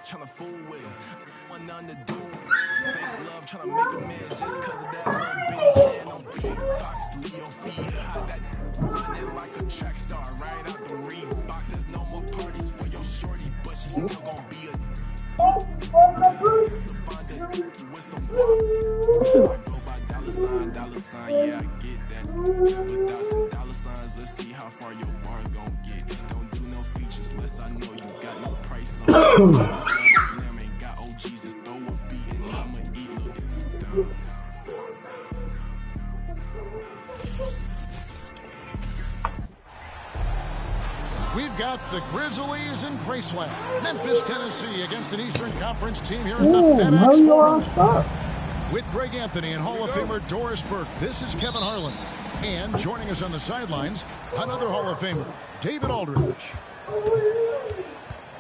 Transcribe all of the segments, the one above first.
tryna fool with him. Want nothing to do. Fake love, tryna make amends just cause of that little bitty chin on TikTok. Leo feed hot, that running like a track star. Right out the Reeboks. There's no more parties for your shorty, but she's still gonna be a with some I go by dollar sign, yeah, I get that. Without them dollar signs, let's see how far your bars gon' get. Don't do no features unless I know you got no price on it. Ain't got OGs, just throw a beat and I'ma eat little. We've got the Grizzlies in Graceland, Memphis, Tennessee, against an Eastern Conference team here in the FedEx Forum. With Greg Anthony and Hall of Famer Doris Burke, this is Kevin Harlan. And joining us on the sidelines, another Hall of Famer, David Aldridge.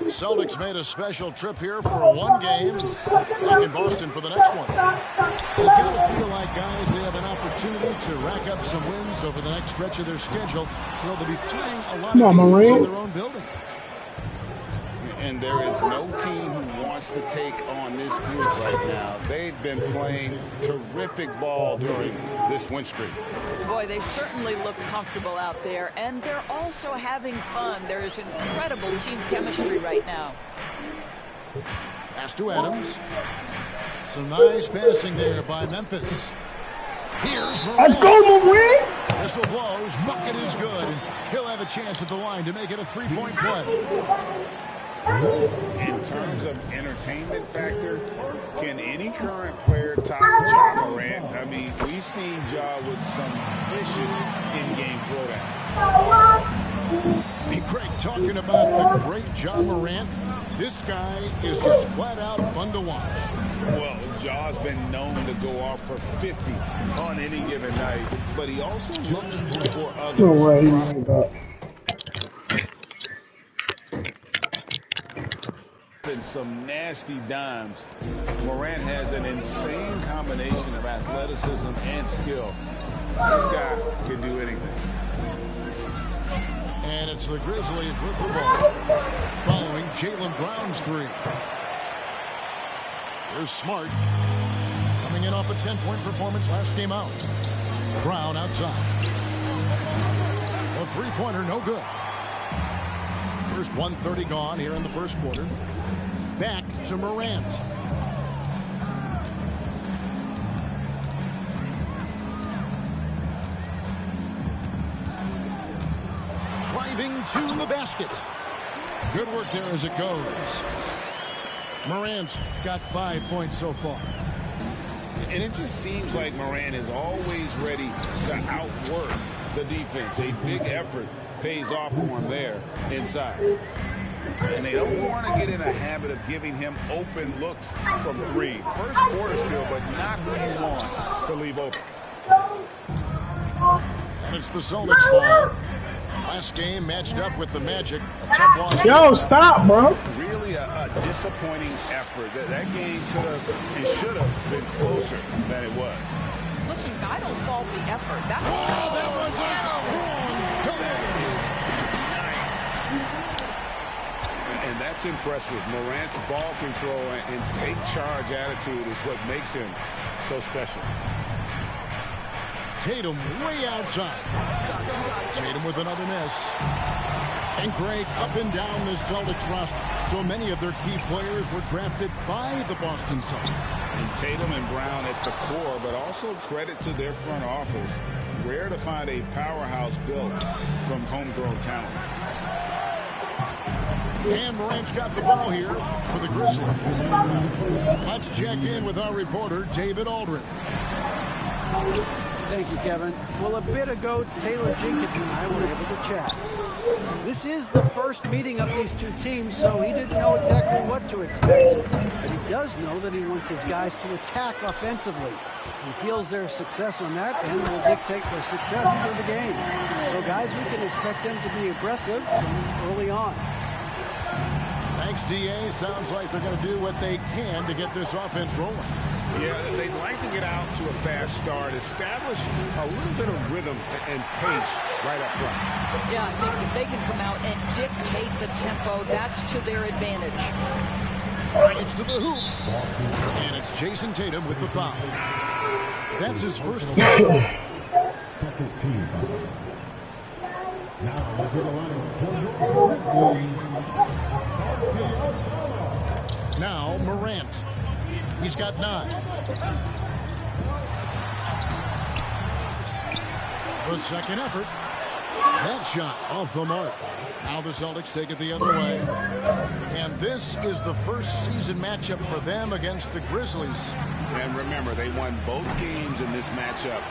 Celtics made a special trip here for one game, back in Boston for the next one. They've got to feel like, guys, they have an opportunity to rack up some wins over the next stretch of their schedule. They'll be playing a lot of games in their own building. And there is no team who wants to take on this group right now. They've been playing terrific ball during this win streak. Boy, they certainly look comfortable out there, and they're also having fun. There is incredible team chemistry right now. Pass to Adams. Some nice passing there by Memphis. Here's Morant. Let's go, Morant! Whistle blows. Bucket is good. And he'll have a chance at the line to make it a three-point play. In terms of entertainment factor, can any current player top Ja Morant? I mean, we've seen Ja with some vicious in-game throwdown. Hey, Craig, talking about the great Ja Morant, this guy is just flat-out fun to watch. Well, Ja's been known to go off for 50 on any given night, but he also looks for others. No way. And some nasty dimes. Morant has an insane combination of athleticism and skill. This guy can do anything. And it's the Grizzlies with the ball, following Jaylen Brown's three. Here's Smart, coming in off a 10-point performance last game out. Brown outside. A three-pointer, no good. First 1:30 gone here in the first quarter. Back to Morant. Driving to the basket. Good work there as it goes. Morant's got 5 points so far. And it just seems like Morant is always ready to outwork the defense. A big effort pays off for him there inside. And they don't want to get in a habit of giving him open looks from three. First quarter still, but not who you want to leave open. And it's the Celtics ball. Last game matched up with the Magic. A tough loss. Yo, stop, bro. Really a disappointing effort. That game could have and should have been closer than it was. Listen, I don't fault the effort. That was And that's impressive. Morant's ball control and take charge attitude is what makes him so special. Tatum way outside. Tatum with another miss. And Greg, up and down the Celtics roster, so many of their key players were drafted by the Boston Celtics. And Tatum and Brown at the core, but also credit to their front office. Rare to find a powerhouse built from homegrown talent. And Morant's got the ball here for the Grizzlies. Let's check in with our reporter, David Aldridge. Thank you, Kevin. Well, a bit ago, Taylor Jenkins and I were able to chat. This is the first meeting of these two teams, so he didn't know exactly what to expect. But he does know that he wants his guys to attack offensively. He feels their success on that end will dictate their success through the game. So, guys, we can expect them to be aggressive from early on. Thanks, D.A. Sounds like they're going to do what they can to get this offense rolling. Yeah, they'd like to get out to a fast start, establish a little bit of rhythm and pace right up front. Yeah, I think if they can come out and dictate the tempo, that's to their advantage. to the hoop. And it's Jason Tatum with the foul. That's his first foul. Second team foul. Now let's hit the line for Now Morant. He's got 9. The second effort. That shot off the mark. Now the Celtics take it the other way. And this is the first season matchup for them against the Grizzlies. And remember, they won both games in this matchup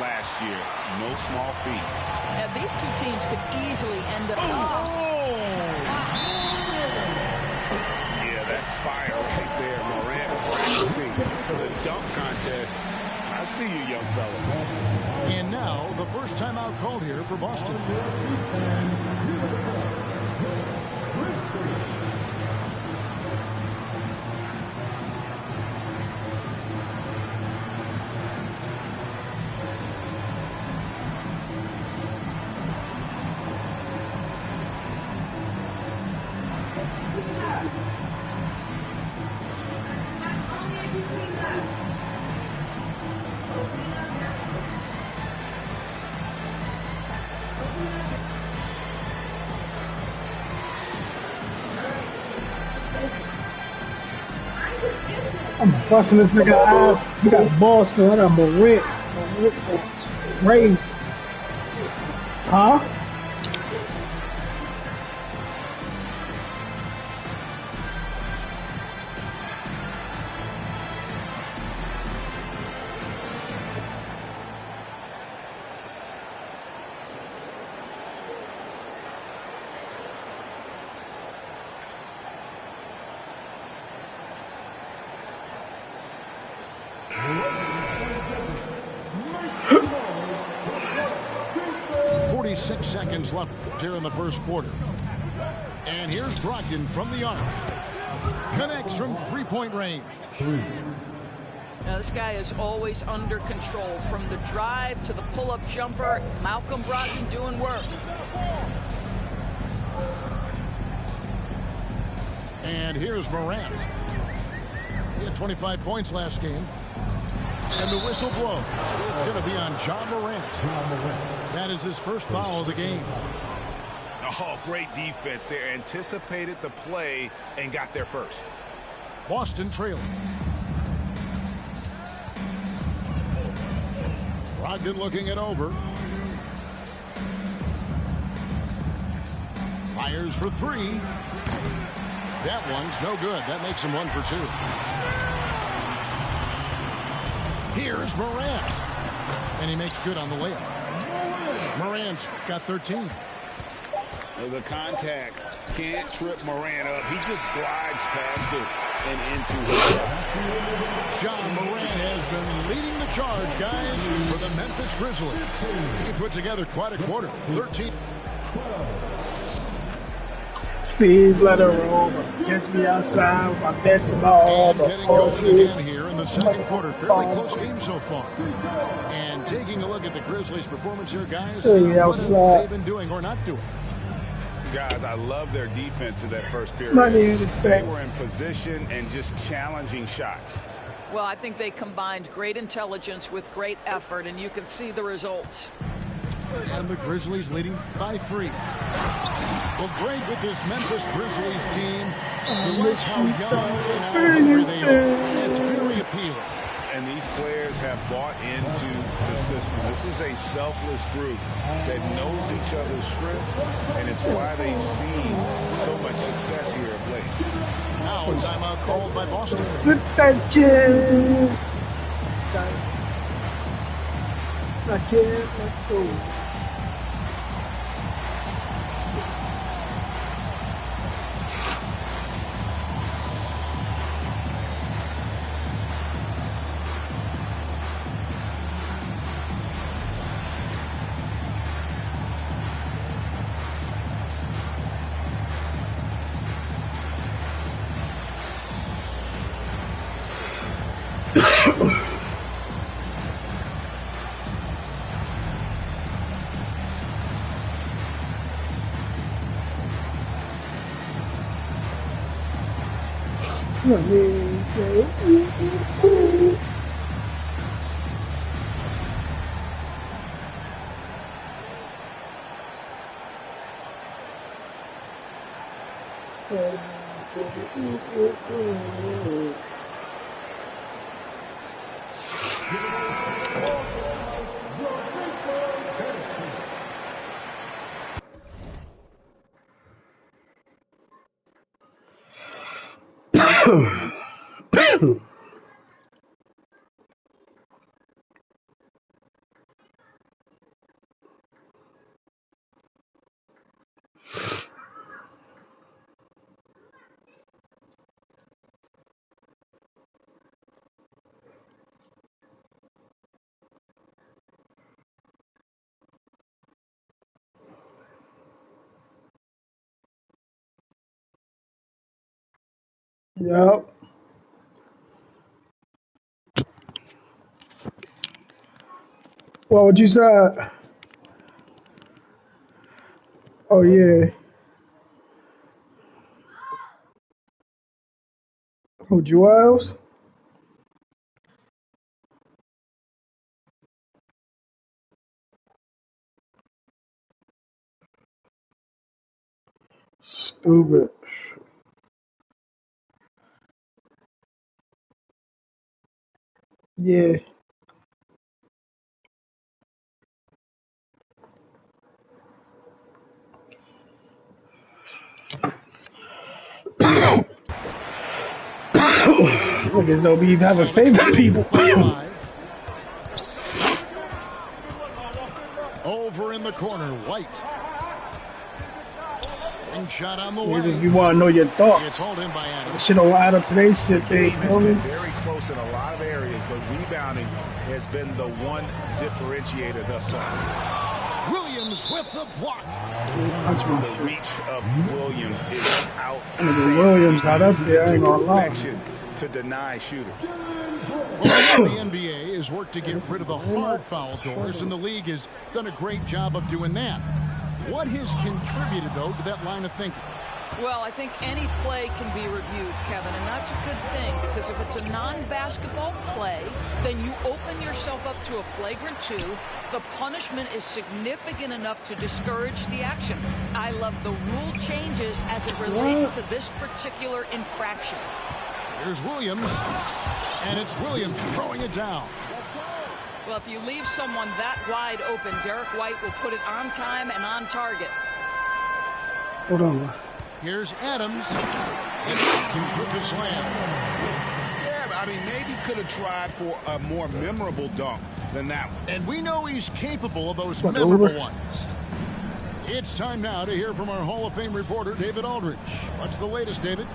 last year. No small feat. Now, these two teams could easily end up... Yeah, that's fire right there. Morant practicing for the dunk contest. I see you, young fella. And now the first timeout called here for Boston. I'm busting this nigga ass. He got Boston. I got Morant. Raise. Huh? Seconds left here in the first quarter. And here's Brogdon from the arc. Connects from three-point range. Now, this guy is always under control. From the drive to the pull-up jumper, Malcolm Brogdon doing work. And here's Morant. He had 25 points last game. And the whistle blows. It's going to be on John Morant. That is his first foul of the game. Oh, great defense there. Anticipated the play and got there first. Boston trailing. Brogdon looking it over. Fires for 3. That one's no good. That makes him 1 for 2. Here's Morant. And he makes good on the layup. Morant's got 13. The contact can't trip Morant up. He just glides past it and into it. John Morant has been leading the charge, guys, for the Memphis Grizzlies. He put together quite a quarter. 13. Please let her roll. Get me outside with my best ball. And getting going again here in the second quarter. Fairly close game so far. And taking a look at the Grizzlies' performance here, guys. What they've been doing or not doing. Guys, I love their defense in that first period. They were in position and just challenging shots. Well, I think they combined great intelligence with great effort, and you can see the results. And the Grizzlies leading by 3. Well, great with this Memphis Grizzlies team. You like how young and hungry they are. It's very appealing. And these players have bought into the system. This is a selfless group that knows each other's strengths, and it's why they've seen so much success here of late. Now a timeout called by Boston. Thank you. Let's go. Yep. What would you say? Oh yeah. Oh, Joel's. Stupid. Yeah. Niggas don't be having favorite people. Over in the corner, White. Ring shot on the way. You just be want to know your thoughts. It's hauled in by Adams. Shit don't add up to their shit. The game has been very close in a lot of areas, but rebounding has been the one differentiator thus far. Williams with the block. The reach of Williams is outstanding. Williams got up there, I ain't gonna lie. To deny shooters. Well, the NBA has worked to get rid of the hard foul doors, and the league has done a great job of doing that. What has contributed, though, to that line of thinking? Well, I think any play can be reviewed, Kevin, and that's a good thing, because if it's a non-basketball play, then you open yourself up to a flagrant 2. The punishment is significant enough to discourage the action. I love the rule changes as it relates to this particular infraction. Here's Williams, and it's Williams throwing it down. Well, if you leave someone that wide open, Derek White will put it on time and on target. Hold on. Here's Adams, and Adams with the slam. Yeah, I mean, maybe could have tried for a more memorable dunk than that one. And we know he's capable of those memorable ones. It's time now to hear from our Hall of Fame reporter, David Aldridge. What's the latest, David?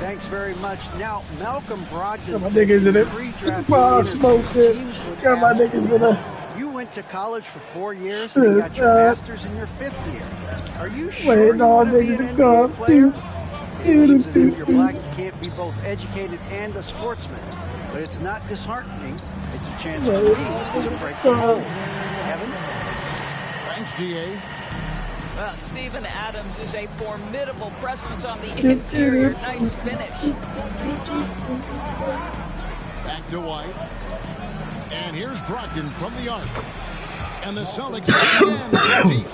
Thanks very much. Now, Malcolm Brogdon Got my niggas in it. Wow, smoked it. Got my niggas in it. You went to college for 4 years and you got your master's in your 5th year. Are you sure you all want to be an niggas to NBA come. player? It seems as if you're black, you can't be both educated and a sportsman. But it's not disheartening. It's a chance for me to break the mold. Kevin? Thanks, D.A. Well, Steven Adams is a formidable presence on the interior. Nice finish. Back to White. And here's Brogdon from the arc. And the Celtics again deep.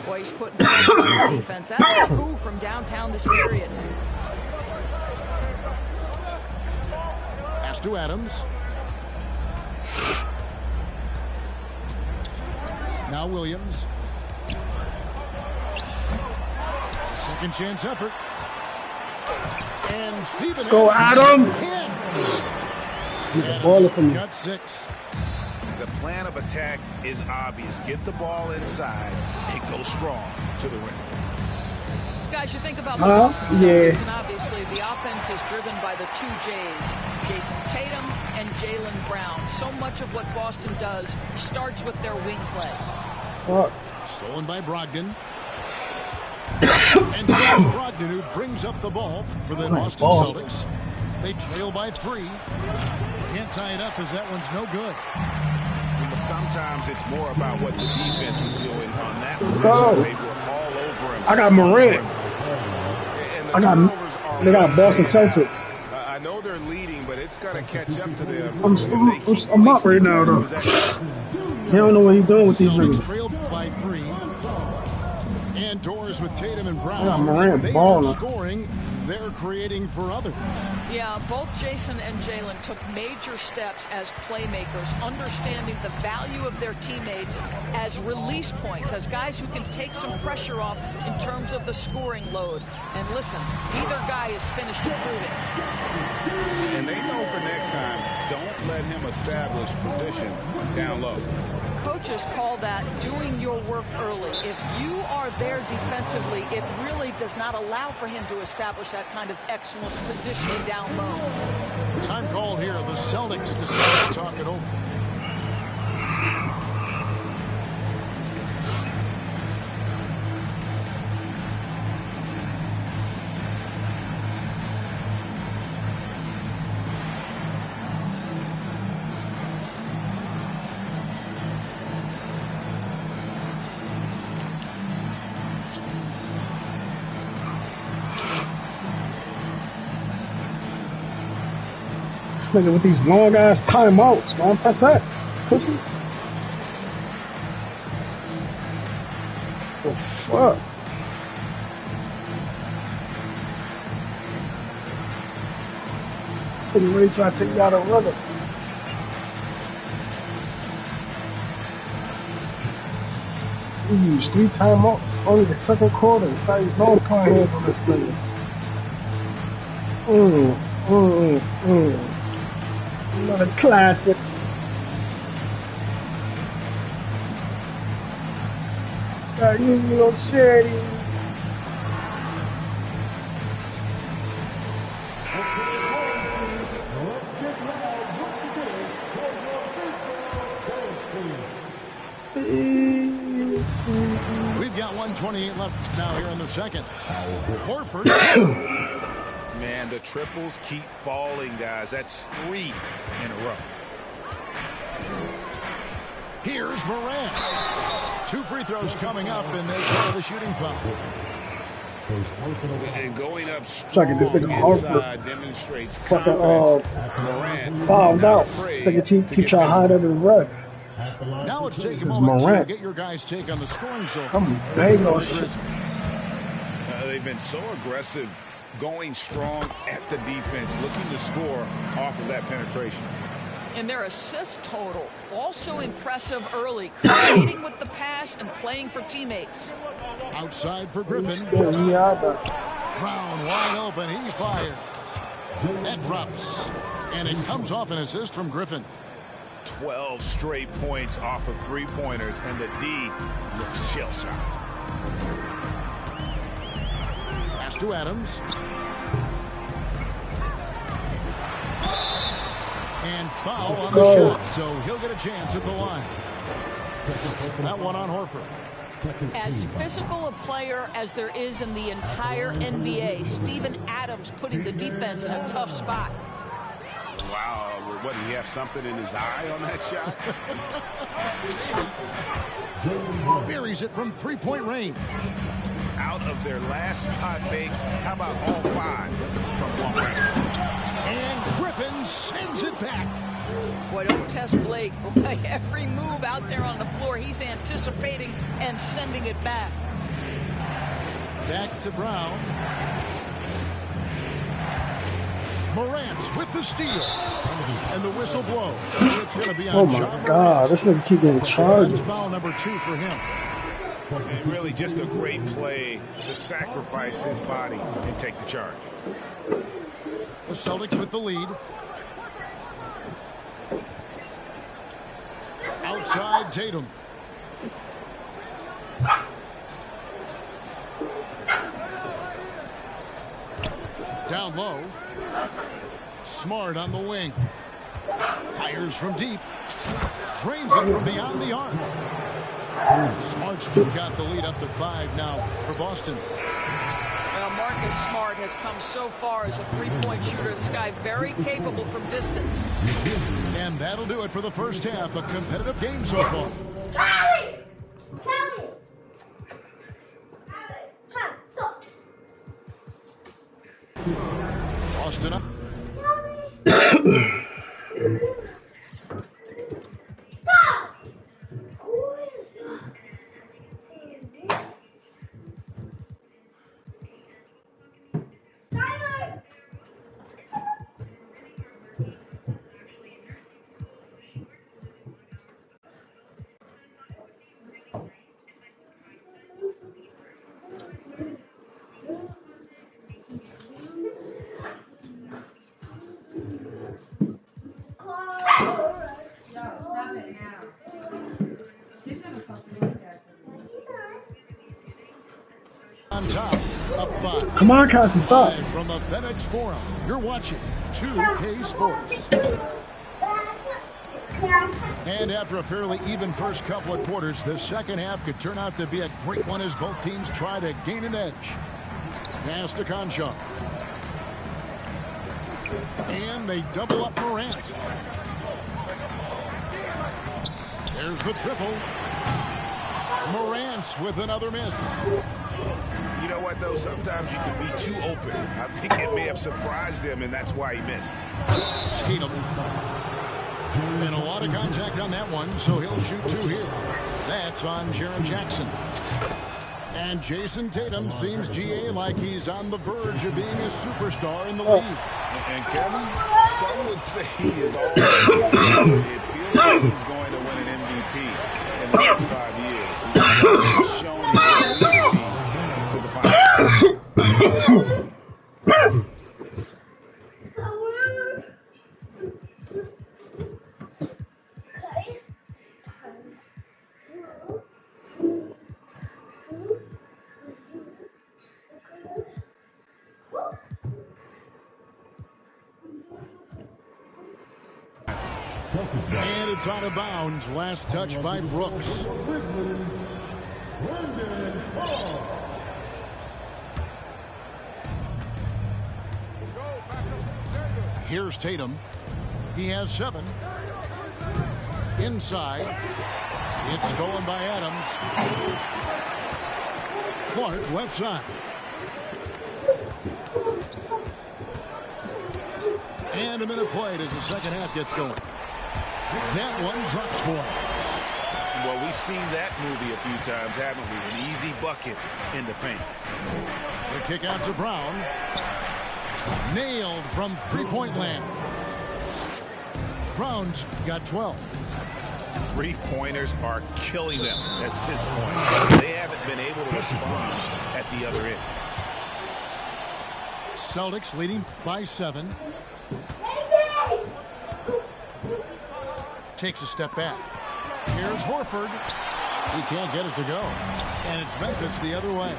Boy, he's putting pressure on the defense. That's 2 from downtown this period. Pass to Adams. Now Williams. Second chance effort. And Steven Go Adams! Adams got 6. The plan of attack is obvious. Get the ball inside and go strong to the rim. Guys, you think about the Boston Celtics, Yeah. and obviously the offense is driven by the 2 J's, Jason Tatum and Jaylen Brown. So much of what Boston does starts with their wing play. Fuck. Stolen by Brogdon. And so it's Brogdon who brings up the ball for the Boston Celtics. They trail by 3. Can't tie it up as that one's no good. But sometimes it's more about what the defense is doing on that position. They were all over him. I got Morant. And the turnovers are They got Boston Celtics. I know they're leading, but it's got to catch up to them. I'm up right now, though. He don't know what he's doing with these rings. Trailed by 3. And doors with Tatum and Brown. Yeah, Morant they balling. are scoring. They're creating for others. Yeah, both Jason and Jalen took major steps as playmakers, understanding the value of their teammates as release points, as guys who can take some pressure off in terms of the scoring load. And listen, neither guy is finished improving. And they know for next time, don't let him establish position down low. Coaches call that doing your work early. If you are there defensively, it really does not allow for him to establish that kind of excellent positioning down low. Time called here. The Celtics decide to talk it over. Nigga with these long ass timeouts, man. Press X. Pussy. Oh fuck. Couldn't really try to take you out of rhythm. We used 3 timeouts. Only the second quarter. That's how you know can't handle this nigga. Another classic. You little charity. We've got 1:28 left now here in the second. Horford. Man, the triples keep falling, guys. That's 3 in a row. Here's Morant. 2 free throws coming up, and they call the shooting foul. And going up Like this strong nigga inside demonstrates fucking confidence. fouled out. This nigga keep trying to hide under the rug. Now let's take This a is moment to Morant. get your guys' take on the scoring so far. I'm bang on shit. They've been so aggressive, going strong at the defense, looking to score off of that penetration. And their assist total, also impressive early, creating with the pass and playing for teammates. Outside for Griffin. Brown wide open. He fires. That drops. And it comes off an assist from Griffin. 12 straight points off of 3-pointers, and the D looks shell-shocked. Pass to Adams. And foul on the shot, so he'll get a chance at the line. That one on Horford. As physical a player as there is in the entire NBA, Steven Adams putting the defense in a tough spot. Wow, what, did he have something in his eye on that shot? Buries it from 3-point range. Out of their last 5 makes, how about all 5 from long range? And Griffin sends it back. Boy, don't test Blake. Boy, every move out there on the floor, he's anticipating and sending it back. Back to Brown. Morant with the steal. And the whistle blows. It's going to be on Oh my God, this nigga keep getting charged. That's foul number 2 for him. And really just a great play to sacrifice his body and take the charge. The Celtics with the lead. Outside Tatum. Down low. Smart on the wing. Fires from deep. Drains it from beyond the arc. Smart's got the lead up to 5 now for Boston. Well, Marcus Smart has come so far as a 3-point shooter. This guy very capable from distance. And that'll do it for the first half. A competitive game so far. Callie! Callie! Callie, come, stop. tonight. On top, up 5. Come on, Cassie, stop. Live from the FedEx Forum, you're watching 2K Sports. And after a fairly even first couple of quarters, the second half could turn out to be a great one as both teams try to gain an edge. Pass to Conchar. And they double up Morant. There's the triple. Morant with another miss. You know what, though? Sometimes you can be too open. I think it may have surprised him, and that's why he missed. Tatum. And a lot of contact on that one, so he'll shoot 2 here. That's on Jaren Jackson. And Jason Tatum seems, GA, like he's on the verge of being a superstar in the league. And Kevin, some would say he is all. It feels like he's going to win an MVP in the next 5 years. He's shown he's going to lead the team to the finals. And it's out of bounds. Last touch by Brooks. Here's Tatum. He has 7. Inside. It's stolen by Adams. Clark left side. And a minute played as the second half gets going. That one drops for him. Well, we've seen that movie a few times, haven't we? An easy bucket in the paint. The kick out to Brown. Nailed from three-point land. Brown's got 12. Three-pointers are killing them at this point. They haven't been able to respond at the other end. Celtics leading by 7. Takes a step back. Here's Horford. He can't get it to go. And it's Memphis the other way.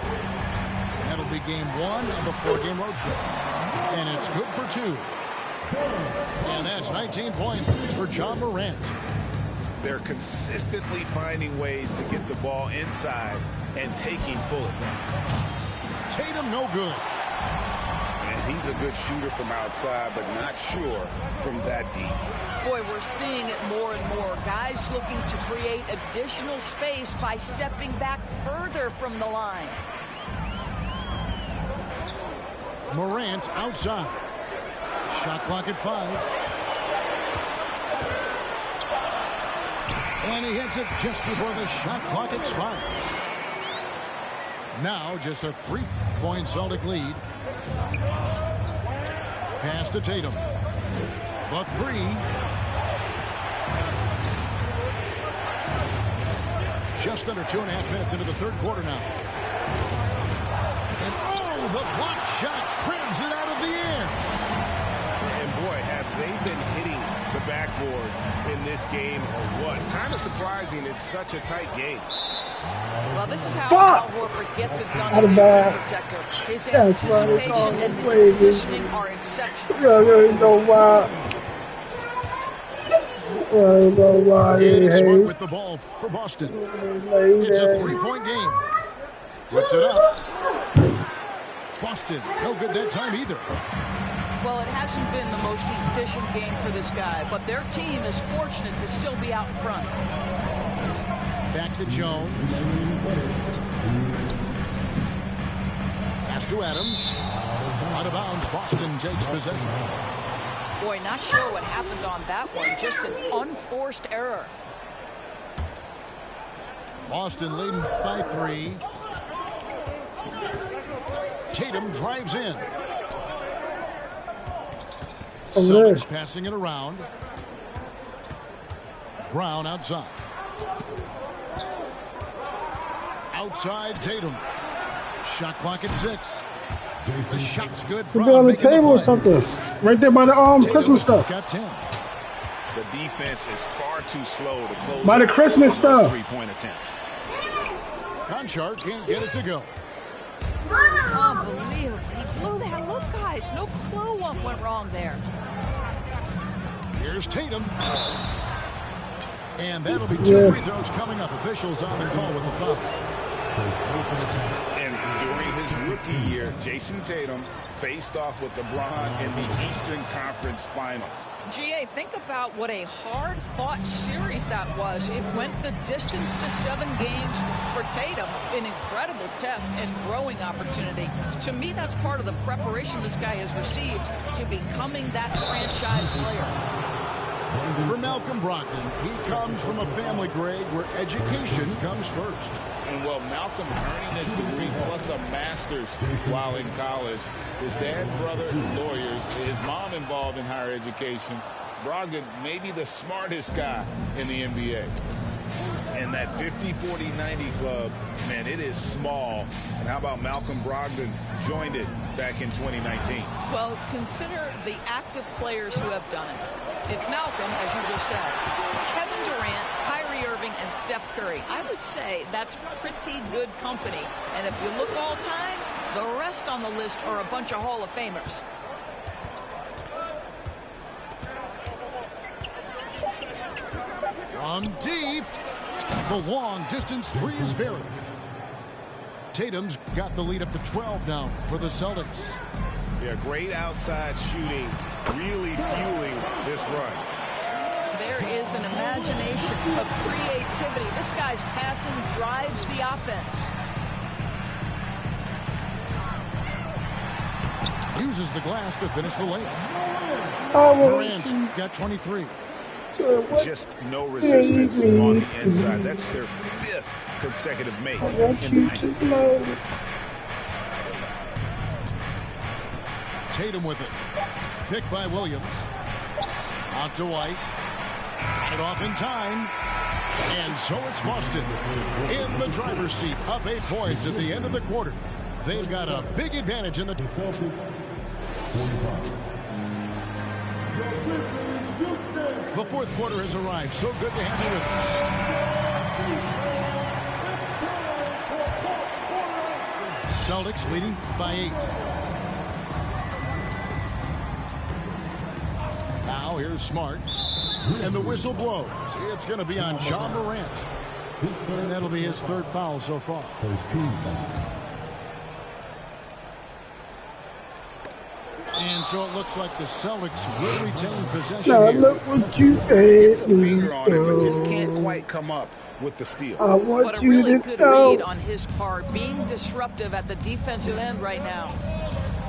That'll be game 1 of a 4-game road trip. And it's good for 2. And that's 19 points for John Morant. They're consistently finding ways to get the ball inside and taking full advantage. Tatum no good. And he's a good shooter from outside, but not sure from that deep. Boy, we're seeing it more and more. Guys looking to create additional space by stepping back further from the line. Morant outside. Shot clock at 5. And he hits it just before the shot clock expires. Now just a 3-point Celtic lead. Pass to Tatum. The 3. Just under 2.5 minutes into the third quarter now. And oh, the block shot cribs it out of the air. And boy, have they been hitting the backboard in this game or what? Kind of surprising it's such a tight game. Well, this is how Al Horford gets it done as a rim protector. His anticipation and his positioning are exceptional. Getting smart with the ball for Boston. It's a 3-point game. Puts it up. Boston, no good that time either. Well, it hasn't been the most efficient game for this guy, but their team is fortunate to still be out in front. Back to Jones. Pass to Adams. Out of bounds, Boston takes possession. Boy, not sure what happened on that one. Just an unforced error. Boston leading by 3. Tatum drives in. Celtics passing it around. Brown outside. Outside Tatum. Shot clock at 6. The shot's good. Could be on the table or something. Right there by the Christmas stuff. Got 10. The defense is far too slow to close by the Christmas stuff. 3-point attempts. Conchar can't get it to go. Unbelievable. He blew that. Look, guys, no clue what went wrong there. Here's Tatum. And that'll be 2 free throws coming up. Officials on the call with the foul. And during his rookie year, Jason Tatum faced off with LeBron in the Eastern Conference Finals. GA, think about what a hard-fought series that was. It went the distance to 7 games for Tatum. An incredible test and growing opportunity. To me, that's part of the preparation this guy has received to becoming that franchise player. For Malcolm Brogdon, he comes from a family grade where education comes first. And well, Malcolm earning his degree plus a master's while in college. His dad and brother lawyers, his mom involved in higher education. Brogdon may be the smartest guy in the NBA. And that 50-40-90 club, man, it is small. And how about Malcolm Brogdon joined it back in 2019? Well, consider the active players who have done it. It's Malcolm, as you just said, Kevin Durant, Kyrie Irving, and Steph Curry. I would say that's pretty good company. And if you look all time, the rest on the list are a bunch of Hall of Famers. From deep, the long distance 3 is buried. Tatum's got the lead up to 12 now for the Celtics. Yeah, great outside shooting, really fueling this run. There is an imagination of creativity. This guy's passing drives the offense. Uses the glass to finish the layup. Morant got 23. Just no resistance on the inside. That's their 5th consecutive make in the night. Tatum with it. Picked by Williams. Out to White. Got it off in time. And so it's Boston in the driver's seat. Up 8 points at the end of the quarter. They've got a big advantage in the Celtics. The 4th quarter has arrived. So good to have you with us. Celtics leading by 8. Now here's Smart. And the whistle blows. It's going to be on John Morant. And that'll be his 3rd foul so far. First team foul. And so it looks like the Celtics will retain possession Now here. look what you Gets a made me finger on it, but just do. can't quite come up with the steal. I want But a you really to good know. read on his part, being disruptive at the defensive end right now.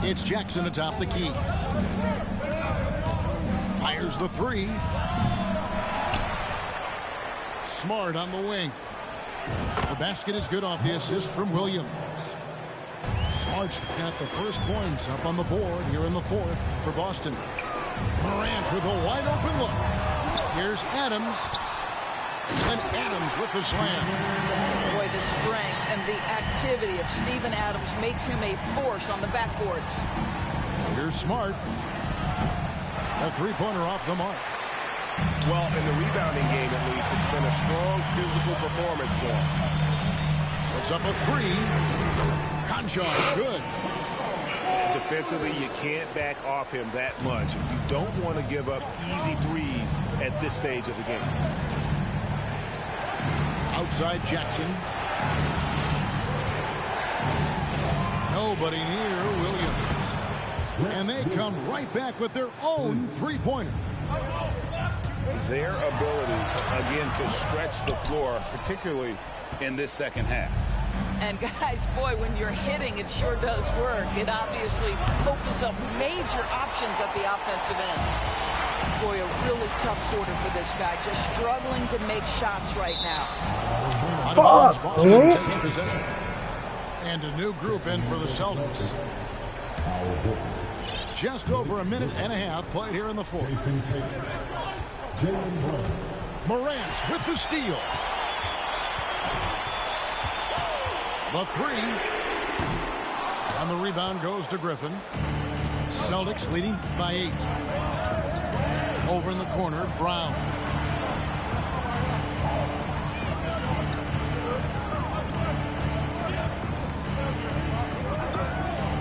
It's Jackson atop the key. Fires the 3. Smart on the wing. The basket is good off the assist from Williams. Smart's got the first points up on the board here in the 4th for Boston. Morant with a wide open look. Here's Adams. And Adams with the slam. Boy, the strength and the activity of Steven Adams makes him a force on the backboards. Here's Smart. A 3-pointer off the mark. Well, in the rebounding game, at least, it's been a strong physical performance for him. It's up a 3. Conchar, good. Defensively, you can't back off him that much. You don't want to give up easy threes at this stage of the game. Outside Jackson. Nobody near Williams. And they come right back with their own 3-pointer. Their ability, again, to stretch the floor, particularly in this second half. And guys, boy, when you're hitting, it sure does work. It obviously opens up major options at the offensive end. Boy, a really tough quarter for this guy. Just struggling to make shots right now. Boston takes possession. And a new group in for the Celtics. Just over a minute and a half played here in the fourth. Morant with the steal. The three. And the rebound goes to Griffin. Celtics leading by 8. Over in the corner, Brown.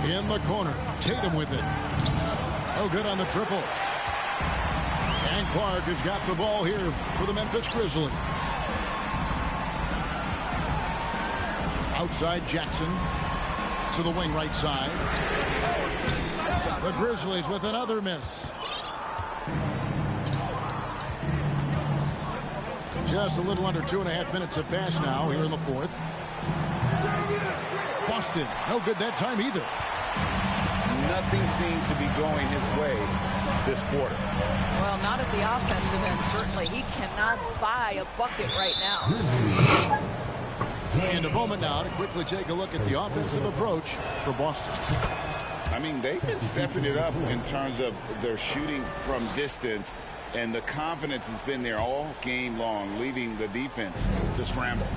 In the corner, Tatum with it. Oh, good on the triple. And Clark has got the ball here for the Memphis Grizzlies. Outside Jackson to the wing right side. The Grizzlies with another miss. Just a little under 2.5 minutes have passed now here in the fourth. Boston, no good that time either. Nothing seems to be going his way this quarter. Well, not at the offensive end, certainly. He cannot buy a bucket right now. And a moment now to quickly take a look at the offensive approach for Boston. I mean, they've been stepping it up in terms of their shooting from distance, and the confidence has been there all game long, leaving the defense to scramble.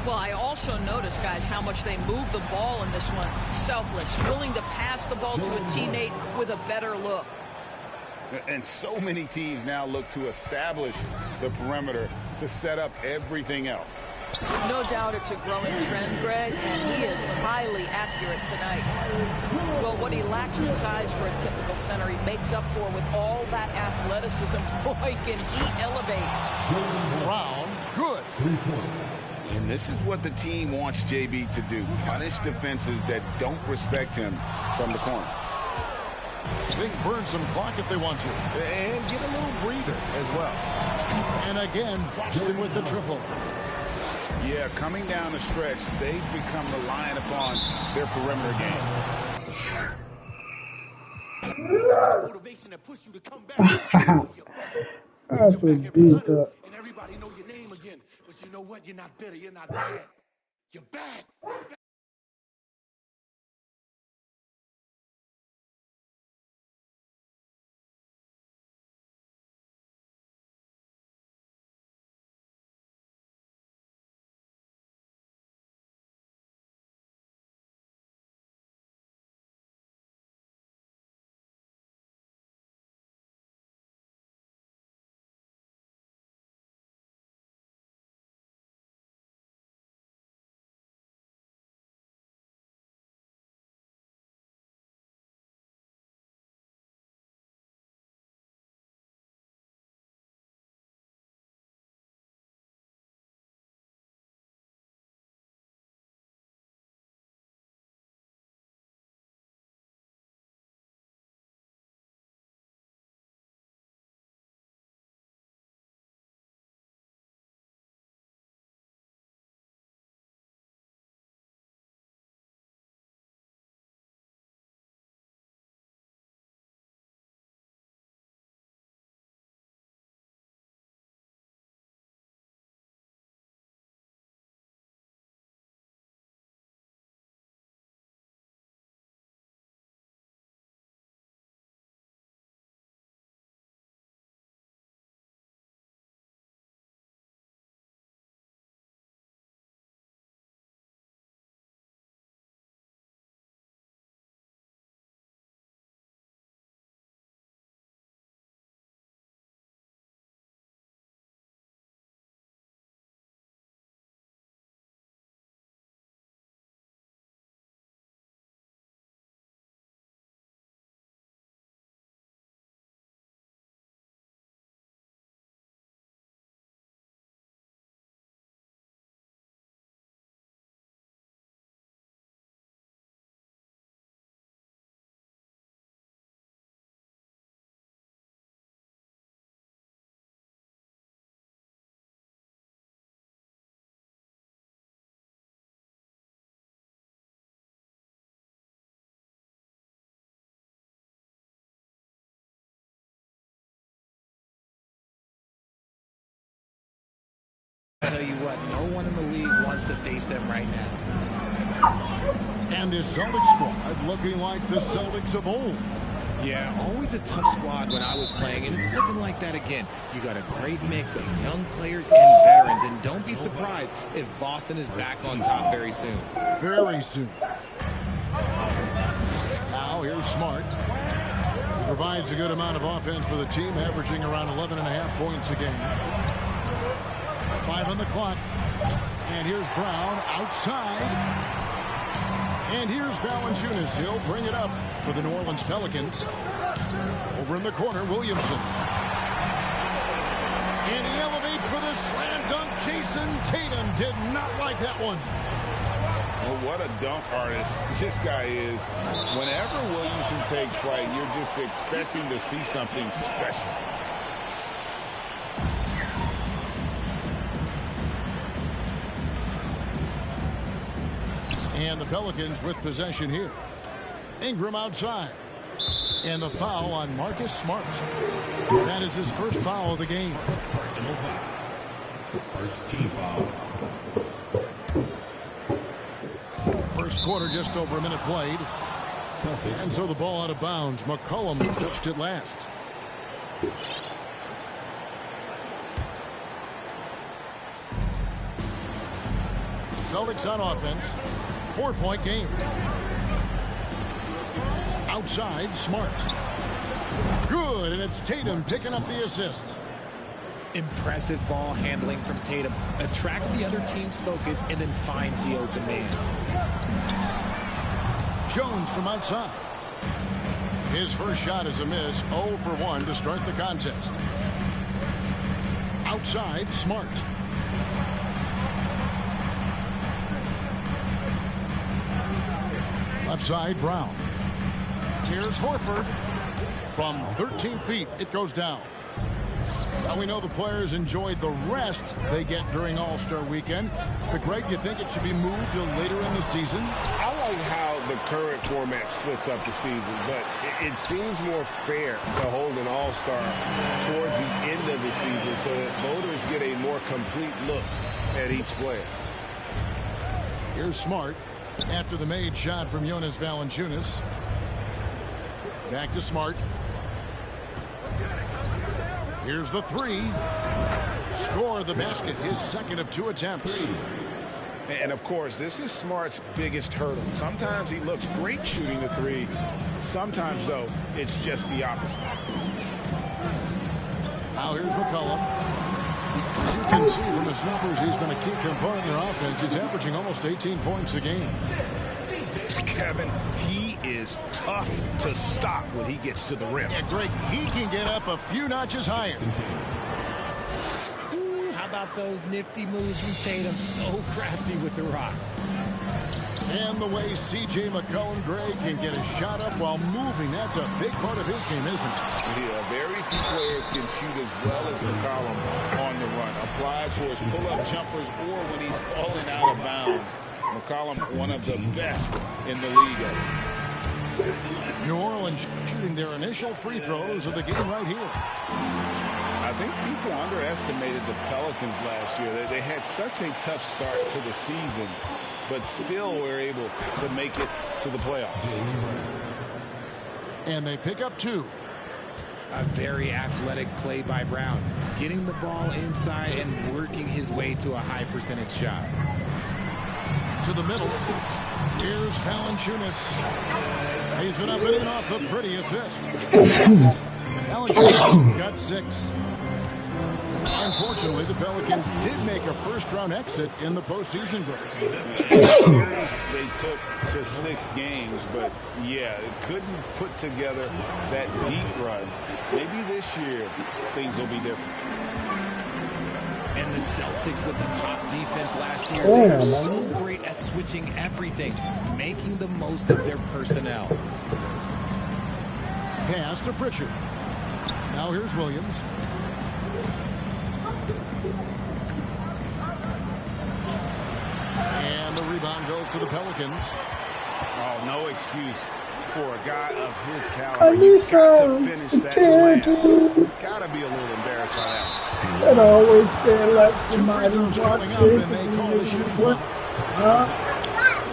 Well, I also noticed, guys, how much they move the ball in this one. Selfless, willing to pass the ball to a teammate with a better look. And so many teams now look to establish the perimeter to set up everything else. No doubt it's a growing trend, Greg, and he is highly accurate tonight. Well, what he lacks in size for a typical center, he makes up for with all that athleticism. Boy, can he elevate. Brown, good. 3 points. And this is what the team wants JB to do. Punish defenses that don't respect him from the corner. They can burn some clock if they want to. And get a little breather as well. And again, Boston with the triple. Yeah, coming down the stretch, they've become reliant upon their perimeter game. Motivation to push you to come back. That's a beat up. And everybody know your name again. But you know what? You're not bitter. You're not bad. You're back. Tell you what, no one in the league wants to face them right now. And this Celtics squad looking like the Celtics of old. Yeah, always a tough squad when I was playing, and it's looking like that again. You got a great mix of young players and veterans, and don't be surprised if Boston is back on top very soon. Very soon. Now here's Smart. He provides a good amount of offense for the team, averaging around 11.5 points a game. 5 on the clock. And here's Brown outside. And here's Valanciunas. He'll bring it up for the New Orleans Pelicans. Over in the corner, Williamson. And he elevates for the slam dunk. Jason Tatum did not like that one. Well, what a dunk artist this guy is. Whenever Williamson takes flight, you're just expecting to see something special. And the Pelicans with possession here. Ingram outside. And the foul on Marcus Smart. That is his first foul of the game. First team foul. First quarter, just over a minute played. And so the ball out of bounds. McCollum touched it last. Celtics on offense. 4-point game. Outside, Smart. Good, and it's Tatum picking up the assist. Impressive ball handling from Tatum. Attracts the other team's focus and then finds the open man. Jones from outside. His first shot is a miss. 0 for 1 to start the contest. Outside, Smart. Left side, Brown. Here's Horford. From 13 feet, it goes down. Now we know the players enjoyed the rest they get during All-Star Weekend. But, Greg, you think it should be moved to later in the season? I like how the current format splits up the season, but it seems more fair to hold an All-Star towards the end of the season so that voters get a more complete look at each player. Here's Smart. After the made shot from Jonas Valanciunas. Back to Smart. Here's the three. Score the basket, his second of 2 attempts. And, of course, this is Smart's biggest hurdle. Sometimes he looks great shooting the three. Sometimes, though, it's just the opposite. Now here's McCollum. As you can see from his numbers, he's been a key component in their offense. He's averaging almost 18 points a game. Kevin, he is tough to stop when he gets to the rim. Yeah, Greg, he can get up a few notches higher. Ooh, how about those nifty moves from Tatum? So crafty with the rock. And the way C.J. McCollum, Greg, can get a shot up while moving. That's a big part of his game, isn't it? Yeah, very few players can shoot as well as McCollum on the run. Applies for his pull-up jumpers or when he's falling out of bounds. McCollum, one of the best in the league. New Orleans shooting their initial free throws of the game right here. I think people underestimated the Pelicans last year. They had such a tough start to the season, but still were able to make it to the playoffs. And they pick up 2. A very athletic play by Brown. Getting the ball inside and working his way to a high percentage shot. To the middle. Here's Valanciunas. He's been up and off the pretty assist. Valanciunas got 6. Unfortunately, the Pelicans did make a first-round exit in the postseason break. They took to 6 games, but yeah, couldn't put together that deep run. Maybe this year things will be different. And the Celtics with the top defense last year, they are so great at switching everything, making the most of their personnel. Pass to Pritchard. Now here's Williams. And the rebound goes to the Pelicans. Oh, no excuse for a guy of his I caliber. need You got to some finish that slam. security. Gotta be a little embarrassed by that. That always feel like 2 free somebody throws coming up, watching. and they call the shooting foul.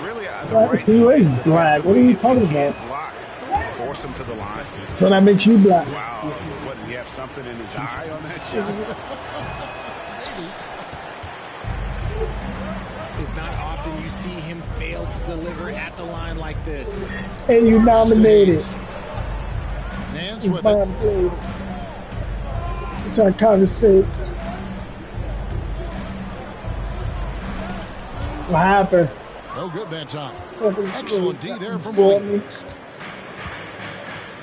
Really, the Black, right he is play black. What are you defensively, talking if about? can't block, force him to the line. So that makes you black. Wow, what, did he have something in his eye on that shot? It's not often you see him fail to deliver at the line like this. And you nominated. Nance You with it. nominated. Which I kind of say. What happened? No good that time. Fucking Excellent D shit. there from Bought me. Williams.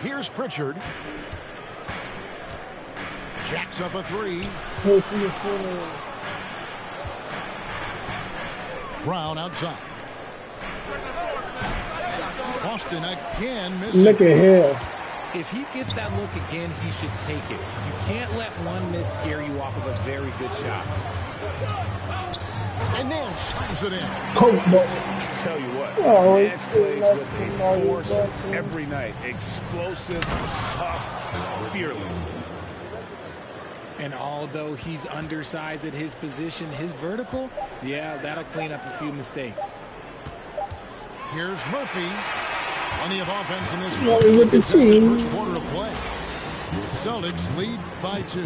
Here's Pritchard. Jacks up a 3. Hey, for your phone. Brown outside. Boston again missing. Look at him. If he gets that look again, he should take it. You can't let one miss scare you off of a very good shot. And then slams it in. Coke ball. I tell you what, Oh, Nance plays it's with like a force somebody every night. Explosive, tough, fearless. And although he's undersized at his position, his vertical, yeah, that'll clean up a few mistakes. Here's Murphy. Plenty of offense in this Yeah, with the team. first quarter of play. Celtics lead by 2.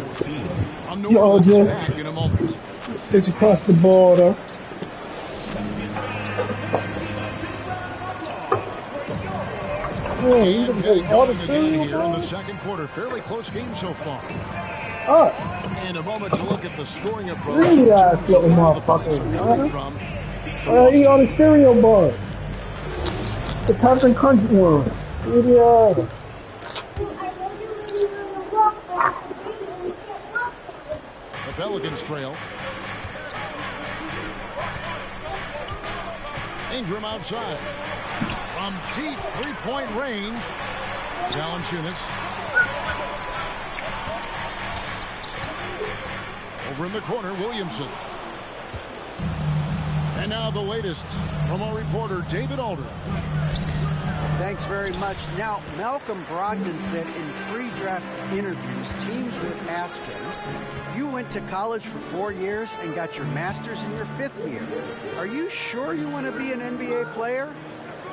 I'm New Yo, Orleans Jim. back in a moment. Since you tossed the ball, though. Yeah, you can Getting take all the going again cereal here in the balls. second quarter. Fairly close game so far. Oh, And a moment to look at the scoring approach. Really in ass terms of little where the points motherfucker, are coming huh? from. eat all the cereal bars. The Captain Crunch one. Yeah. The Pelicans trail. Ingram outside. From deep three-point range. Valanciunas. Over in the corner, Williamson. And now the latest from our reporter, David Aldridge. Thanks very much. Now, Malcolm Brogdon said in pre-draft interviews, teams would ask him, you went to college for 4 years and got your master's in your 5th year. Are you sure you want to be an NBA player?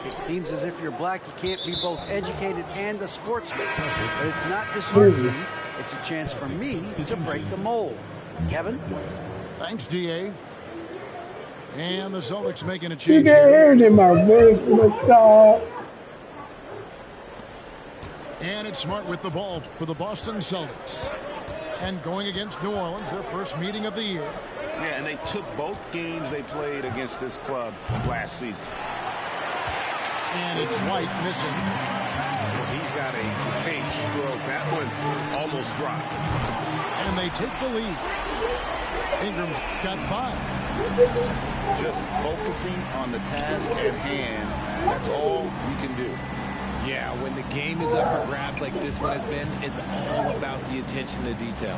It seems as if you're black, you can't be both educated and a sportsman. But it's not disheartening. It's a chance for me to break the mold. Kevin? Thanks, DA. And the Celtics making a You change can here. hear it in my voice from the top. And it's Smart with the ball for the Boston Celtics. And going against New Orleans, their first meeting of the year. Yeah, and they took both games they played against this club last season. And it's White missing. Well, he's got a great stroke. That one almost dropped. And they take the lead. Ingram's got 5. Just focusing on the task at hand. That's all we can do. Yeah, when the game is up for grabs like this one has been, it's all about the attention to detail.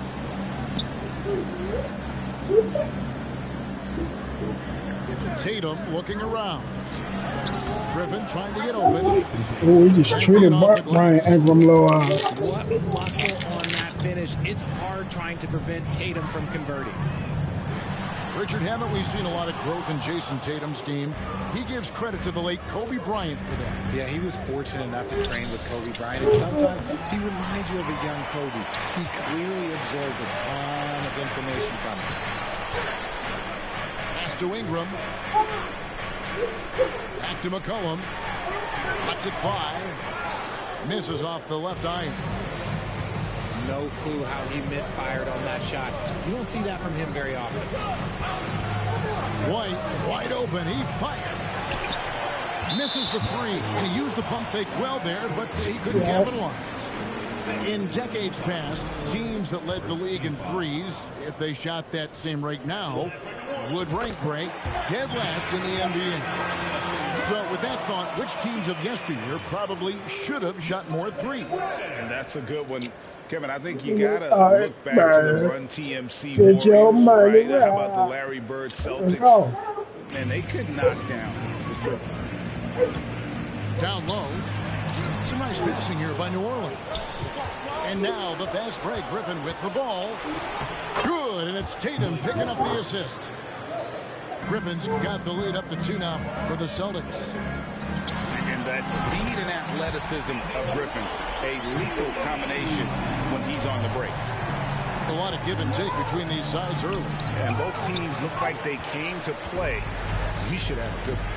Tatum looking around. Griffin trying to get open. Oh, he just treated Brian Ingram low out. What muscle on that finish. It's hard trying to prevent Tatum from converting. Richard, haven't we seen a lot of growth in Jason Tatum's game? He gives credit to the late Kobe Bryant for that. Yeah, he was fortunate enough to train with Kobe Bryant, and sometimes he reminds you of a young Kobe. He clearly absorbed a ton of information from him. Pass to Ingram. Back to McCollum. Cuts it 5. Misses off the left eye. No clue how he misfired on that shot. You don't see that from him very often. White wide open. He fired. Misses the 3. And he used the pump fake well there, but he couldn't capitalize. In decades past, teams that led the league in threes, if they shot that same rate now, would rank dead last in the NBA. So with that thought, which teams of yesteryear probably should have shot more threes? And that's a good one. Kevin, I think you got to look back to the Run TMC Get your Warriors, money right? How about the right. Larry Bird Celtics? Man, they could knock down the triple. Down low. Some nice passing here by New Orleans. And now the fast break. Griffin with the ball. Good, and it's Tatum picking up the assist. Griffin's got the lead up to 2 now for the Celtics. And that speed and athleticism of Griffin, a lethal combination when he's on the break. A lot of give and take between these sides early. And both teams look like they came to play. He should have a good one.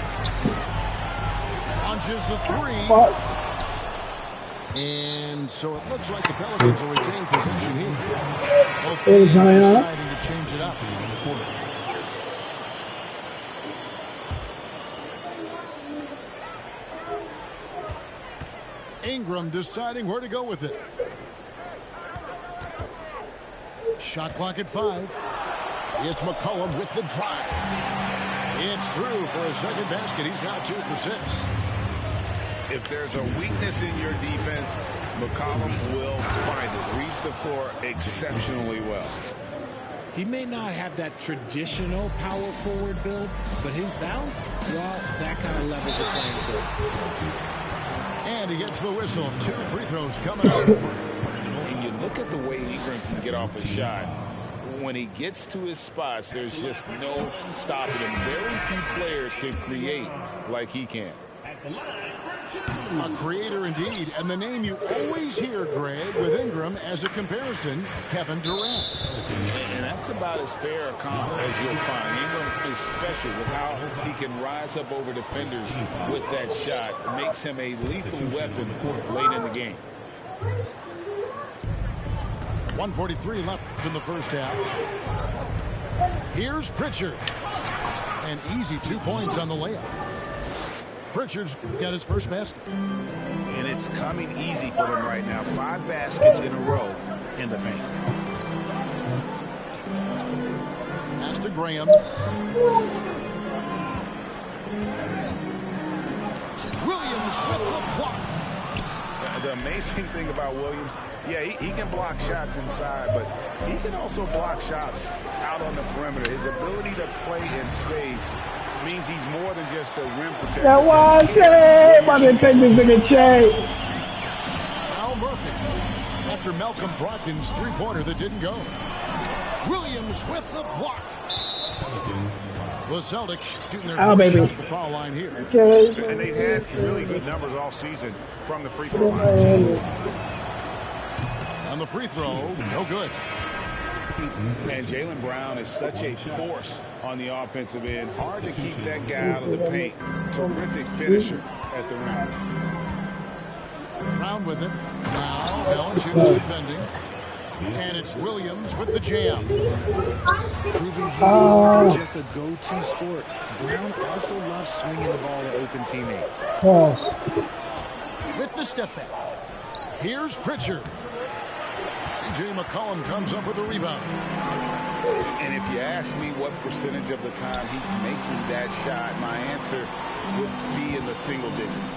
Launches the 3. And so it looks like the Pelicans will retain possession here. Both teams deciding to change it up. Ingram deciding where to go with it. Shot clock at 5. It's McCollum with the drive. It's through for a second basket. He's now 2 for 6. If there's a weakness in your defense, McCollum will find it. Reads the floor exceptionally well. He may not have that traditional power forward build, but his bounce, well, that kind of levels the playing field. And he gets the whistle. 2 free throws coming up. And you look at the way Ingram can get off a shot. When he gets to his spots, there's just no stopping him. Very few players can create like he can. A creator indeed, and the name you always hear, Greg, with Ingram as a comparison, Kevin Durant. And that's about as fair a comp as you'll find. Ingram is special with how he can rise up over defenders with that shot. It makes him a lethal weapon late in the game. 1:43 left in the first half. Here's Pritchard. An easy 2 points on the layup. Pritchard's got his first basket. And it's coming easy for them right now. 5 baskets in a row in the paint. Pass to Graham. Williams with the block. The amazing thing about Williams, yeah, he can block shots inside, but he can also block shots out on the perimeter. His ability to play in space means he's more than just a rim protector. That was it! About to take this nigga Che. Al Murphy. After Malcolm Brogdon's 3-pointer that didn't go. Williams with the block. The Celtics shooting their first shot at the foul line here. Okay. And they've had really good numbers all season from the free throw line. On the free throw, no good. And Jaylen Brown is such a force on the offensive end. Hard to keep that guy out of the paint. Terrific finisher at the rim. Brown with it. Now, Valanciunas defending. And it's Williams with the jam. Proving he's more than just a go-to scorer. Brown also loves swinging the ball to open teammates. Pause. With the step back. Here's Pritchard. C.J. McCollum comes up with a rebound. And if you ask me what percentage of the time he's making that shot, my answer would be in the single digits.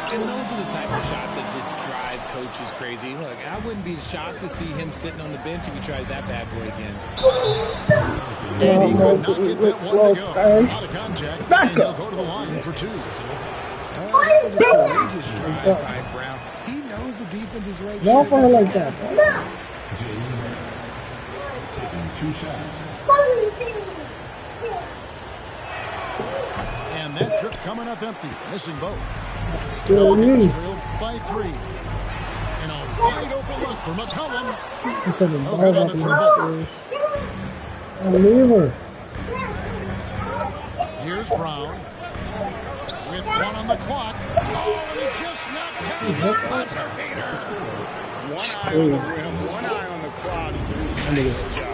And those are the type of shots that just drive coaches crazy. Look, I wouldn't be shocked to see him sitting on the bench if he tries that bad boy again. And he could not get that one to go. Out of contact, and he'll go to the line for 2. That was a courageous drive by Brown. He knows the defense is right there. Don't play like that. Taking 2 shots. And that trip coming up empty, missing both. Still Pelicans trailed by 3. And a wide open look for McCollum. No good on the triple. Leave her. Here's Brown. With 1 on the clock. Oh, and he just knocked down the buzzer beater. 1 eye on the rim, 1 eye on the clock.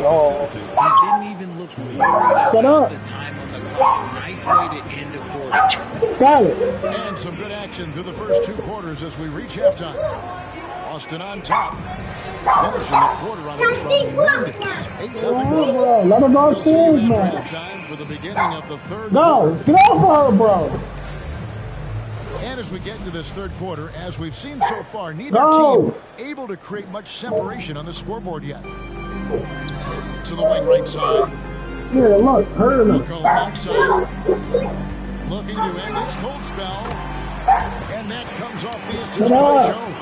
Oh. He didn't even look worried about the time on the clock. Nice way to end the quarter. Got it. And some good action through the first 2 quarters as we reach halftime. Austin on top. Finishing the quarter on a tremendous 8-0. Let him go We'll man. halftime for the beginning of the third No, quarter. get off of her, bro. And as we get into this third quarter, as we've seen so far, neither team able to create much separation on the scoreboard yet. To the wing right side. Yeah, look, hurt him. Will go outside. Looking to end his cold spell. And that comes off the assist by Jones.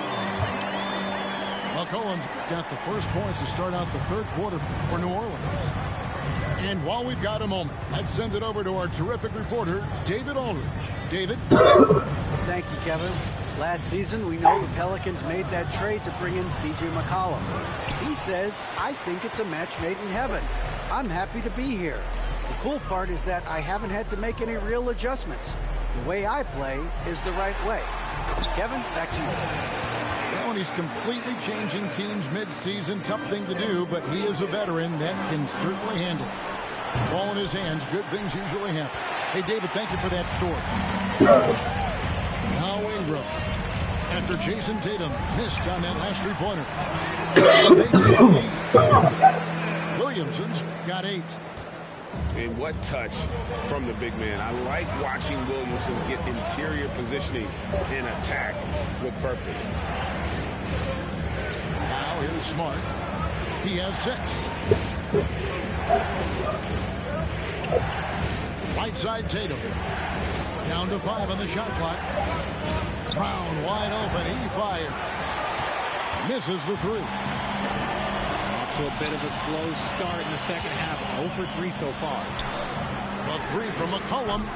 McCollum's got the first points to start out the third quarter for New Orleans. And while we've got a moment, let's send it over to our terrific reporter, David Aldridge. David? Thank you, Kevin. Last season, we know the Pelicans made that trade to bring in C.J. McCollum. He says, I think it's a match made in heaven. I'm happy to be here. The cool part is that I haven't had to make any real adjustments. The way I play is the right way. Kevin, back to you. Well, he's completely changing teams mid-season. Tough thing to do, but he is a veteran that can certainly handle it. Ball in his hands, good things usually happen. Hey, David, thank you for that story. Now Ingram. After Jason Tatum missed on that last three-pointer. So they take the lead. Williamson's got 8. And what touch from the big man. I like watching Williamson get interior positioning and attack with purpose. Now here's Smart. He has 6. Right side Tatum. Down to 5 on the shot clock. Brown wide open. He fires. Misses the 3. Off to a bit of a slow start in the second half. 0 for 3 so far. The 3 from McCollum.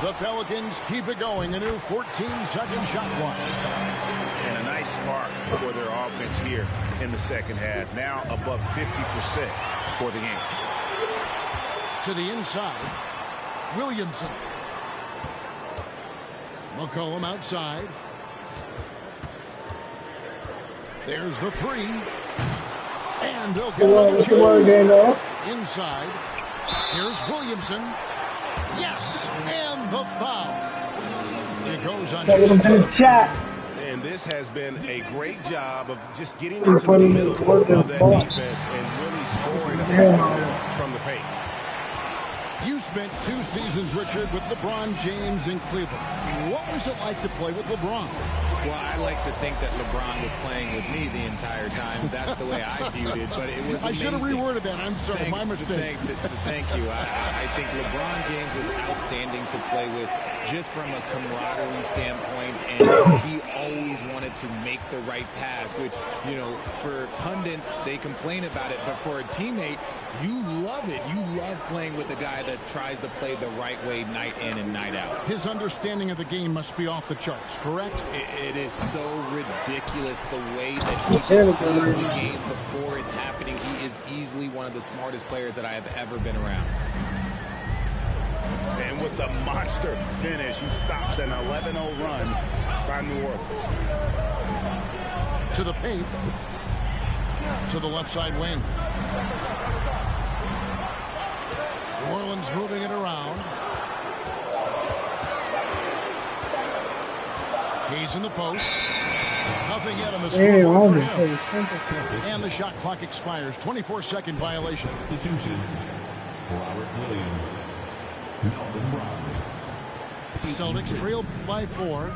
The Pelicans keep it going. A new 14-second shot clock. And a nice spark for their offense here in the second half. Now above 50% for the game. To the inside. Williamson. McCollum outside. There's the 3. And they'll get another chance. Inside. Here's Williamson. Yes! And the foul. It goes on Jason Tatum. And this has been a great job of just getting into the middle of that defense and really scoring from the paint. You spent 2 seasons, Richard, with LeBron James in Cleveland. What was it like to play with LeBron? Well, I like to think that LeBron was playing with me the entire time. That's the way I viewed it, but it was amazing. I should have reworded that. I'm sorry, my mistake. Thank you. I think LeBron James was outstanding to play with just from a camaraderie standpoint, and he always wanted to make the right pass, which, you know, for pundits, they complain about it, but for a teammate, you love it. You love playing with a guy that tries to play the right way night in and night out. His understanding of the game must be off the charts, correct? It is so ridiculous the way that he just sees the game before it's happening. He is easily one of the smartest players that I have ever been around. And with the monster finish, he stops an 11-0 run by New Orleans. To the paint. To the left side wing. New Orleans moving it around. He's in the post. Nothing yet on the scoreboard for him. And the shot clock expires. 24-second violation. Celtics trail by 4.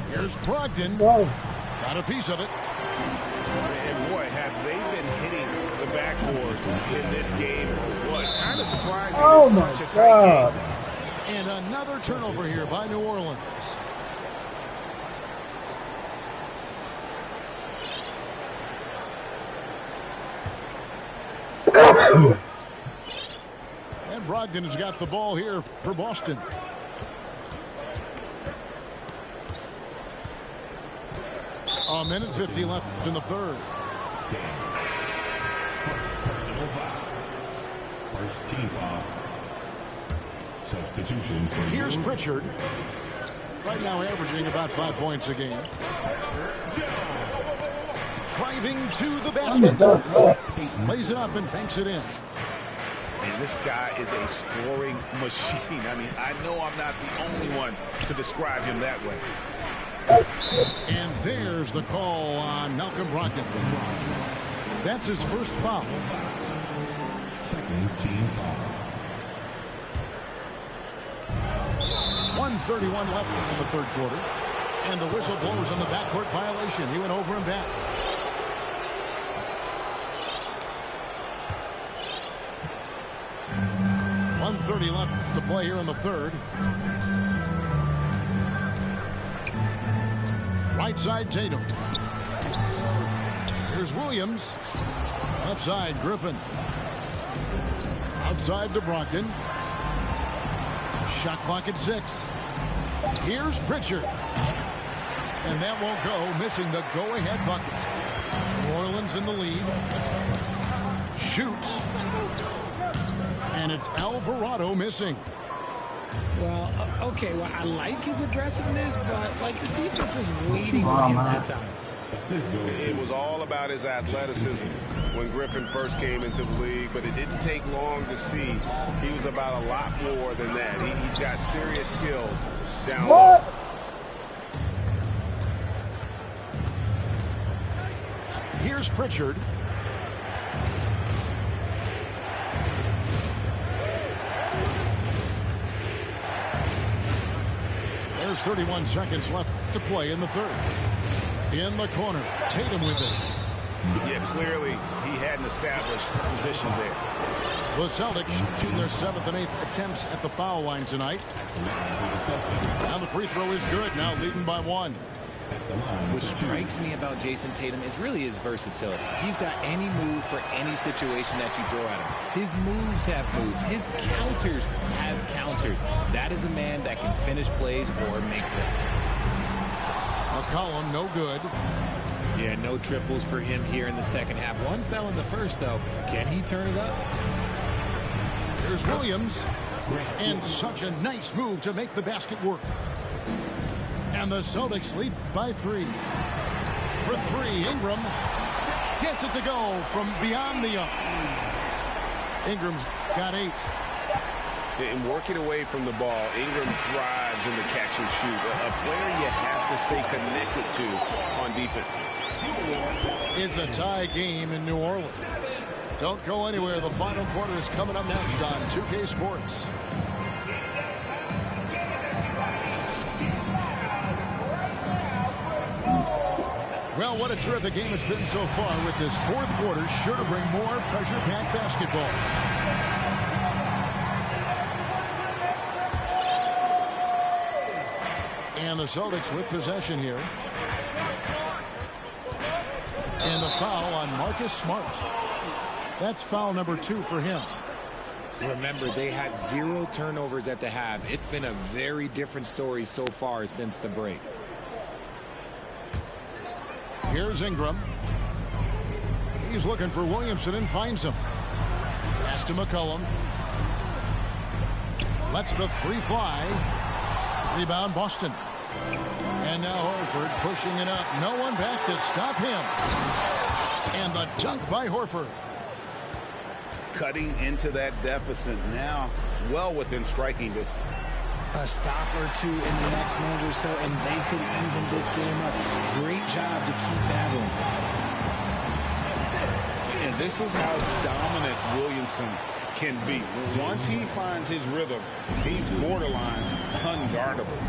Here's Brogdon. Got a piece of it. And boy, have they been hitting the backboard in this game. What? Kind of surprising. Oh it's my such a God. tight game. And another turnover here by New Orleans. And Brogdon has got the ball here for Boston. A minute 50 left in the third. First team foul. Substitution for Here's Pritchard. Right now averaging about 5 points a game. Driving to the basket. Plays it up and banks it in. And this guy is a scoring machine. I mean, I know I'm not the only one to describe him that way. And there's the call on Malcolm Brogdon. That's his first foul. second team foul. 1:31 left in the third quarter. And the whistle blows on the backcourt violation. He went over and back. 2:30 left to play here in the third. Right side, Tatum. Here's Williams. Left side, Griffin. Outside to Brogdon. Shot clock at 6. Here's Pritchard. And that won't go, missing the go-ahead bucket. New Orleans in the lead. Shoots. And it's Alvarado missing. Well, okay, well, I like his aggressiveness, but, like, the defense was waiting on him that time. It was all about his athleticism when Griffin first came into the league, but it didn't take long to see he was about a lot more than that. He's got serious skills down low. Here's Pritchard. There's 31 seconds left to play in the third. In the corner, Tatum with it. Yeah, clearly he had an established position there. The Celtics shooting their 7th and 8th attempts at the foul line tonight. And the free throw is good, now leading by 1. What strikes me about Jason Tatum is really his versatility. He's got any move for any situation that you throw at him. His moves have moves. His counters have counters. That is a man that can finish plays or make them. McCollum, no good. Yeah, no triples for him here in the second half. One fell in the first, though. Can he turn it up? Here's Williams. And such a nice move to make the basket work. And the Celtics lead by 3. For 3, Ingram gets it to go from beyond the arc. Ingram's got 8. In working away from the ball, Ingram thrives in the catch and shoot. A player you have to stay connected to on defense. It's a tie game in New Orleans. Don't go anywhere. The final quarter is coming up next on 2K Sports. Well, what a terrific game it's been so far, with this fourth quarter sure to bring more pressure-packed basketball. And the Celtics with possession here. And the foul on Marcus Smart. That's foul number 2 for him. Remember, they had 0 turnovers at the half. It's been a very different story so far since the break. Here's Ingram. He's looking for Williamson and finds him. Pass to McCollum. Lets the 3 fly. Rebound Boston. And now Horford pushing it up. No one back to stop him. And the dunk by Horford. Cutting into that deficit now, well within striking distance. A stop or 2 in the next minute or so, and they could even this game up. Great job to keep battling. And this is how dominant Williamson can be. Once he finds his rhythm, he's borderline unguardable.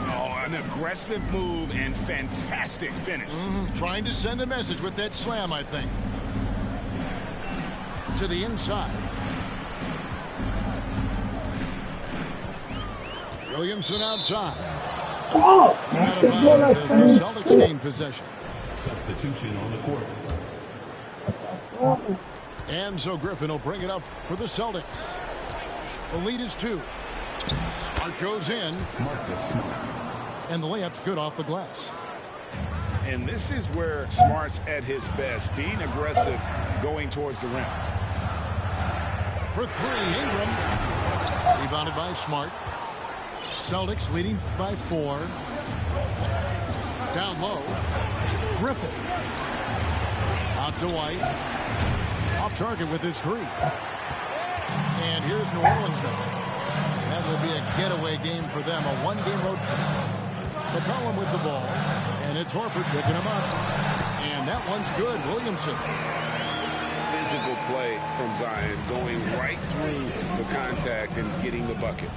Oh, an aggressive move and fantastic finish. Trying to send a message with that slam, I think. To the inside. Williamson outside. Oh, Out of bounds as the Celtics gain possession. Substitution on the court. And so Griffin will bring it up for the Celtics. The lead is 2. Smart goes in. Marcus Smart. And the layup's good off the glass. And this is where Smart's at his best, being aggressive, going towards the rim. For 3, Ingram. Rebounded by Smart. Celtics leading by 4. Down low. Griffin. Out to White. Off target with his 3. And here's New Orleans now. That will be a getaway game for them, a 1-game road trip. McCollum with the ball. And it's Horford picking him up. And that one's good. Williamson. Physical play from Zion, going right through the contact and getting the bucket.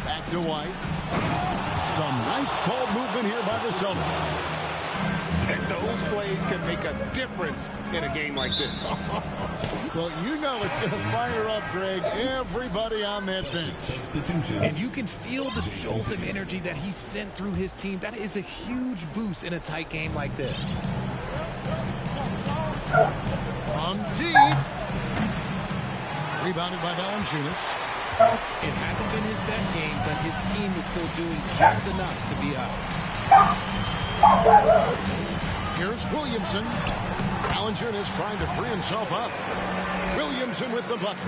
Back to White. Some nice ball movement here by the Celtics. And those plays plays can make a difference in a game like this. Well, you know it's going to fire up, Greg, everybody on that bench. And you can feel the jolt of energy that he sent through his team. That is a huge boost in a tight game like this. From deep. Rebounded by Valanciunas. It hasn't been his best game, but his team is still doing just enough to be up. Here's Williamson. Valanciunas trying to free himself up. Williamson with the bucket.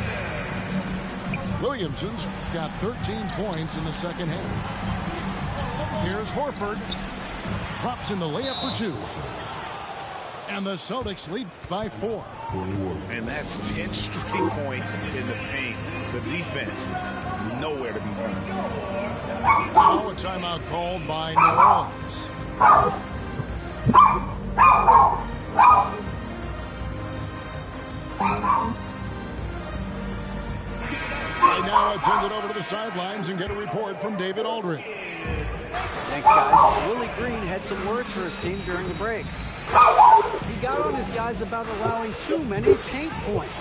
Williamson's got 13 points in the second half. Here's Horford. Drops in the layup for 2. And the Celtics lead by 4. And that's 10 straight points in the paint. The defense, nowhere to be found. Now a timeout called by New Orleans. And now let's send it over to the sidelines and get a report from David Aldridge. Thanks, guys. Willie Green had some words for his team during the break. He got on his guys about allowing too many paint points.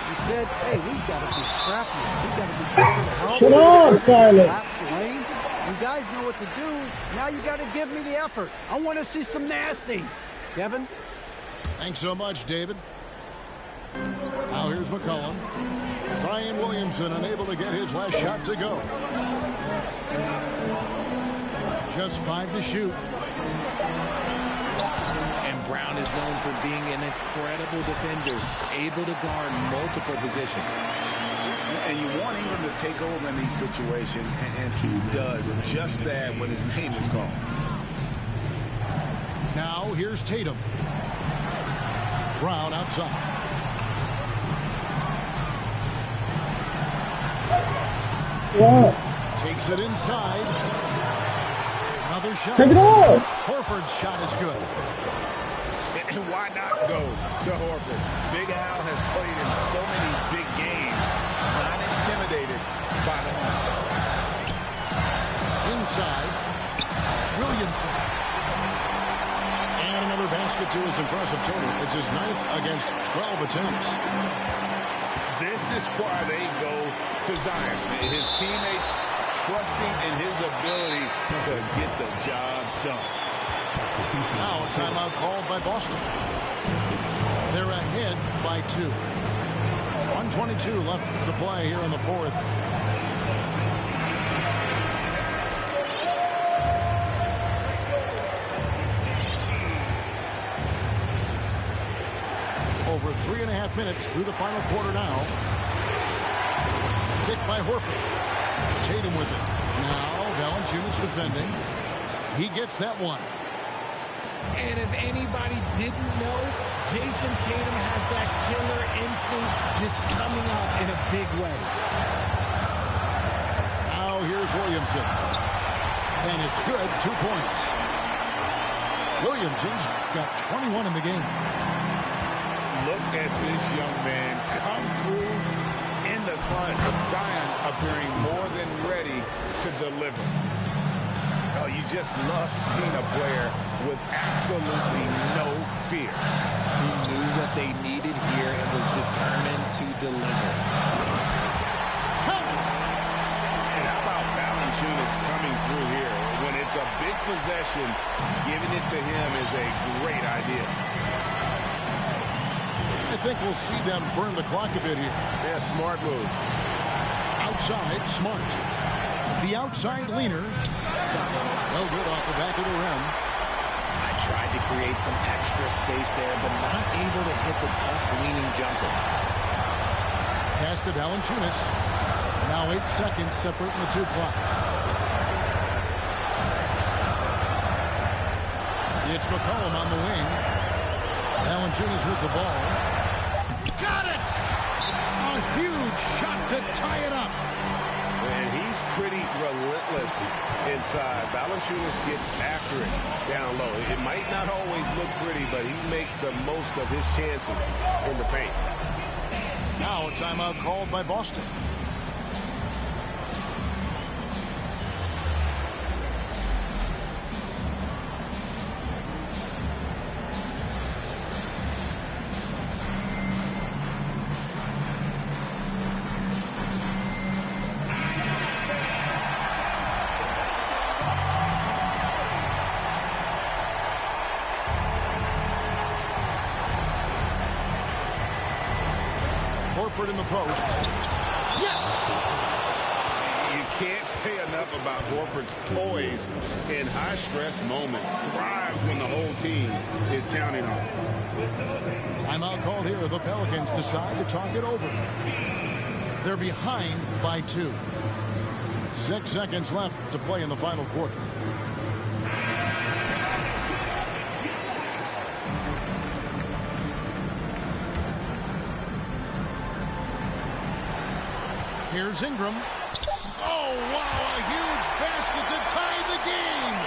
He said, hey, we've got to be scrappy. We've got to be quicker to help. Shut up, Silent. Collapse the lane. You guys know what to do. Now you got to give me the effort. I want to see some nasty. Kevin? Thanks so much, David. Now here's McCollum. Zion Williamson unable to get his last shot to go. Just 5 to shoot. And Brown is known for being an incredible defender, able to guard multiple positions. And you want Ingram to take over in these situations, and he does just that when his name is called. Now here's Tatum. Brown outside. Yeah. Takes it inside. Another shot. Take it off. Horford's shot is good. And why not go to Horford? Big Al has played in so many big games, not intimidated by the line. Inside. Williamson. And another basket to his impressive total. It's his 9th against 12 attempts. This is why they go to Zion. His teammates trusting in his ability to get the job done. Now a timeout called by Boston. They're ahead by 2. 1:22 left to play here in the 4th. Over 3.5 minutes through the final quarter now. Picked by Horford. Tatum with it. Now Valanciunas defending. He gets that one. And if anybody didn't know, Jason Tatum has that killer instinct just coming out in a big way. Now here's Williamson. And it's good, 2 points. Williamson's got 21 in the game. Look at this young man come through in the clutch. Zion appearing more than ready to deliver. Oh, you just love seeing a player with absolutely no fear. He knew what they needed here and was determined to deliver. And how about Valanciunas coming through here? When it's a big possession, giving it to him is a great idea. I think we'll see them burn the clock a bit here. Yeah, smart move. Outside, Smart. The outside leaner. Well good off the back of the rim. I tried to create some extra space there, but not able to hit the tough leaning jumper. Pass to Valanciunas. Now 8 seconds separating the 2 clocks. It's McCollum on the wing. Valanciunas with the ball. Got it! A huge shot to tie it up. And he's pretty relentless inside. Valanciunas gets after it down low. It might not always look pretty, but he makes the most of his chances in the paint. Now a timeout called by Boston. Horford in the post. Yes! You can't say enough about Horford's poise in high-stress moments. Thrives when the whole team is counting on him. Timeout called here. The Pelicans decide to talk it over. They're behind by 2. 6 seconds left to play in the final quarter. Here's Ingram. Oh, wow, a huge basket to tie the game.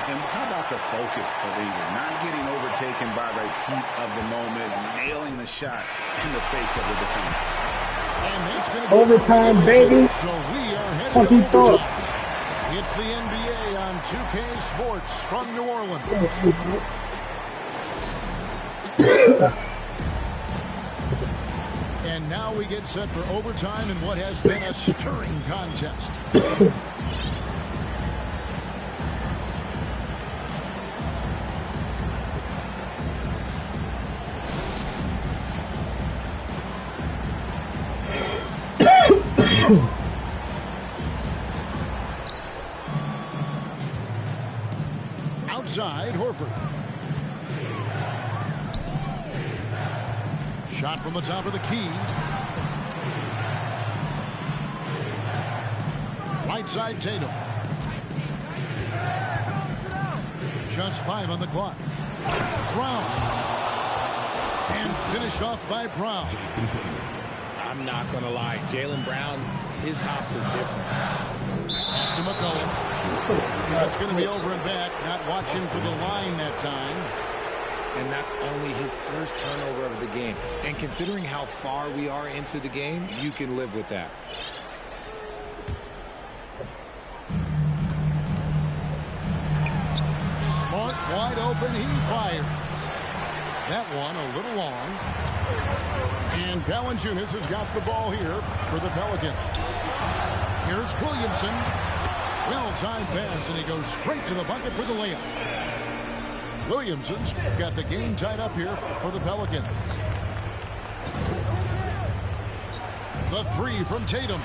And how about the focus of Ingram? Not getting overtaken by the heat of the moment, nailing the shot in the face of the defender. And that's going to be overtime, baby. So we are headed Fuck to you thought. overtime. It's the NBA on 2K Sports from New Orleans. And now we get set for overtime in what has been a stirring contest. Outside, Horford. Shot from the top of the key. Right side, Tatum. Just 5 on the clock. Brown. And finished off by Brown. I'm not going to lie. Jaylen Brown, his hops are different. Pass to McCollum. That's going to be over and back. Not watching for the line that time. And that's only his first turnover of the game. And considering how far we are into the game, you can live with that. Smart, wide open, he fires. That one a little long. And Valanciunas has got the ball here for the Pelicans. Here's Williamson. Well-timed pass, and he goes straight to the bucket for the layup. Williamson's got the game tied up here for the Pelicans. The 3 from Tatum.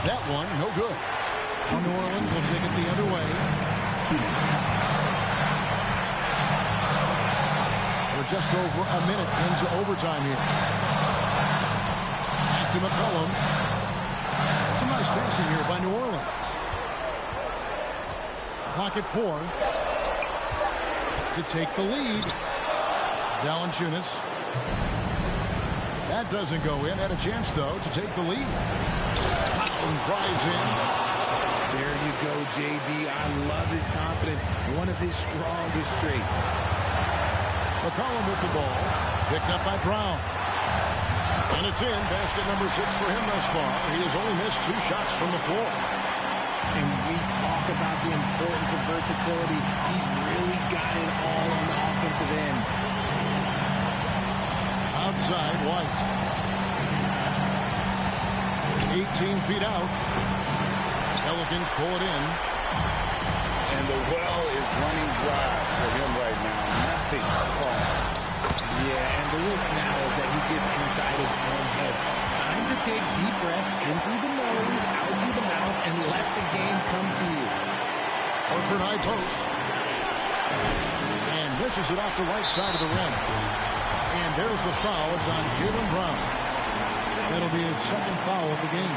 That one, no good. Now New Orleans will take it the other way. We're just over a minute into overtime here. Back to McCollum. Some nice passing here by New Orleans. Clock at 4. To take the lead. Valanciunas. That doesn't go in. Had a chance, though, to take the lead. Brown drives in. There you go, JB. I love his confidence. One of his strongest traits. McCollum with the ball. Picked up by Brown. And it's in. Basket number 6 for him thus far. He has only missed 2 shots from the floor. And we talk about the importance of versatility. He's really got it all on the offensive end. Outside, White. 18 feet out. Pelicans pull it in. And the well is running dry for him right now. Nothing falling. Yeah, and the risk now is that he gets inside his own head. Time to take deep breaths in through the nose, out through the mouth, and let the game come to you. Horford high post. And misses it off the right side of the rim. And there's the foul. It's on Jaylen Brown. That'll be his second foul of the game.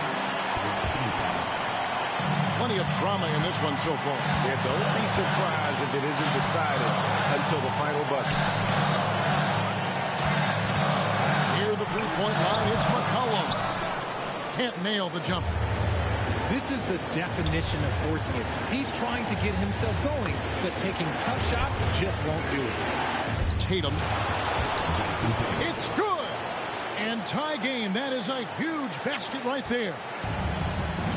Plenty of drama in this one so far. Yeah, don't be surprised if it isn't decided until the final buzzer. Near the three-point line, it's McCollum. Can't nail the jumper. This is the definition of forcing it. He's trying to get himself going, but taking tough shots just won't do it. Tatum. It's good. And tie game. That is a huge basket right there.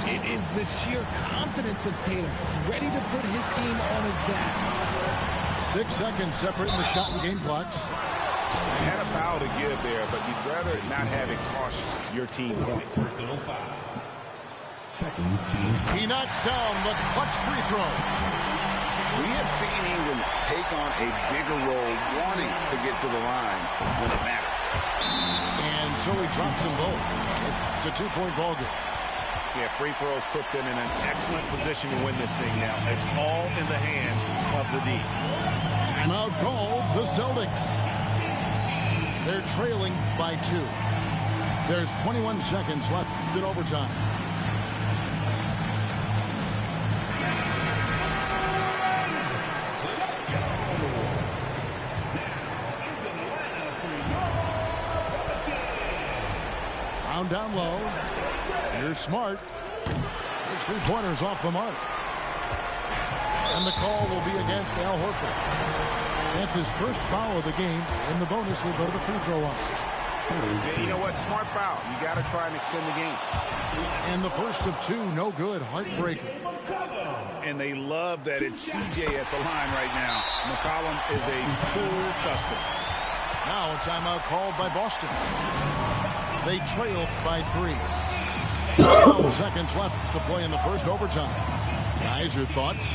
It is the sheer confidence of Tatum, ready to put his team on his back. 6 seconds separating the shot and game clocks. You had a foul to give there, but you'd rather not have it cost your team points. He knocks down the clutch free throw. We have seen Ingram take on a bigger role, wanting to get to the line when it matters. And so he drops them both. It's a 2-point ball game. Yeah, free throws put them in an excellent position to win this thing now. It's all in the hands of the D. Timeout call, the Celtics. They're trailing by 2. There's 21 seconds left in overtime. Brown down low. Here's Smart. His 3-pointer's off the mark. And the call will be against Al Horford. That's his first foul of the game, and the bonus will go to the free throw line. Yeah, you know what? Smart foul. You got to try and extend the game. And the first of 2, no good. Heartbreaker. And they love that it's CJ at the line right now. McCollum is a cool customer. Now a timeout called by Boston. They trail by 3. 12 seconds left to play in the first overtime. Guys, your thoughts?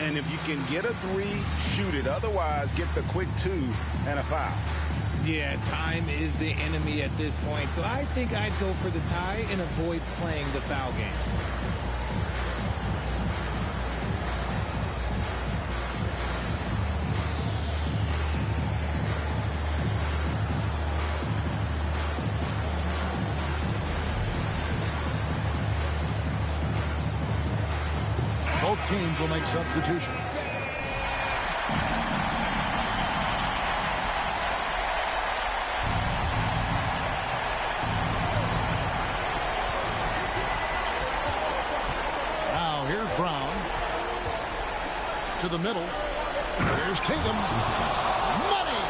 And if you can get a 3, shoot it. Otherwise, get the quick 2 and a foul. Yeah, time is the enemy at this point. So I think I'd go for the tie and avoid playing the foul game. Both teams will make substitutions. Now here's Brown. To the middle. Here's Tatum. Money!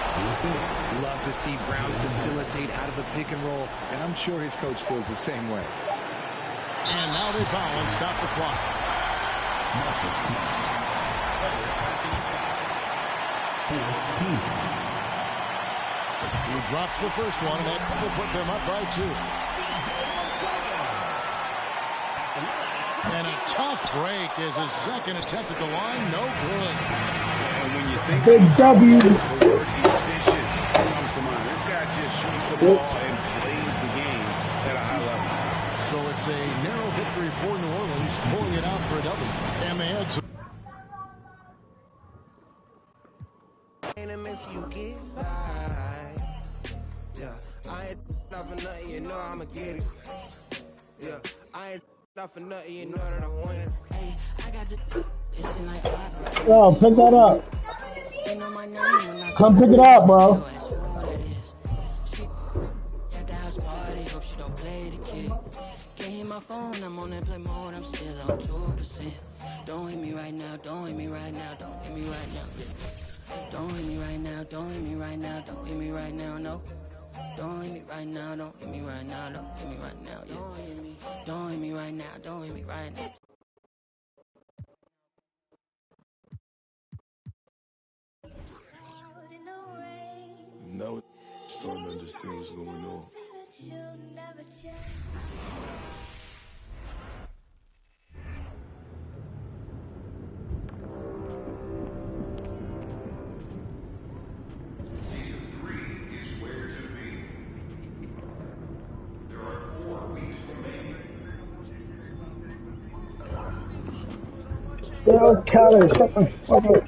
Love to see Brown facilitate out of the pick and roll, and I'm sure his coach feels the same way. And now they foul and stop the clock. He drops the first one, and that will put them up by 2. And a tough break is his second attempt at the line. No good. And when you think Big W. the word efficient comes to mind. This guy just shoots the ball and plays the game at a high level. So it's a narrow victory for New Orleans, pulling it out for a double. And they had some. You get by. Yeah, I ain't not for nothing, you know I'ma get it. Yeah, I ain't not for nothing, you know that I want it. Hey, I got the Yo, pick that up. Come pick it up, bro. My phone, I'm on airplane mode, I'm still on 2%. Don't hit me right now, don't hit me right now, don't hit me right now. Don't hit me right now, don't hit me right now, don't hit me right now, no. Don't hit me right now, don't hit me right now, don't hit me right now, yeah. Don't hit me right now, don't hit me right now. No, starting to understand what's going on. Yo, Callie, shut the fuck up.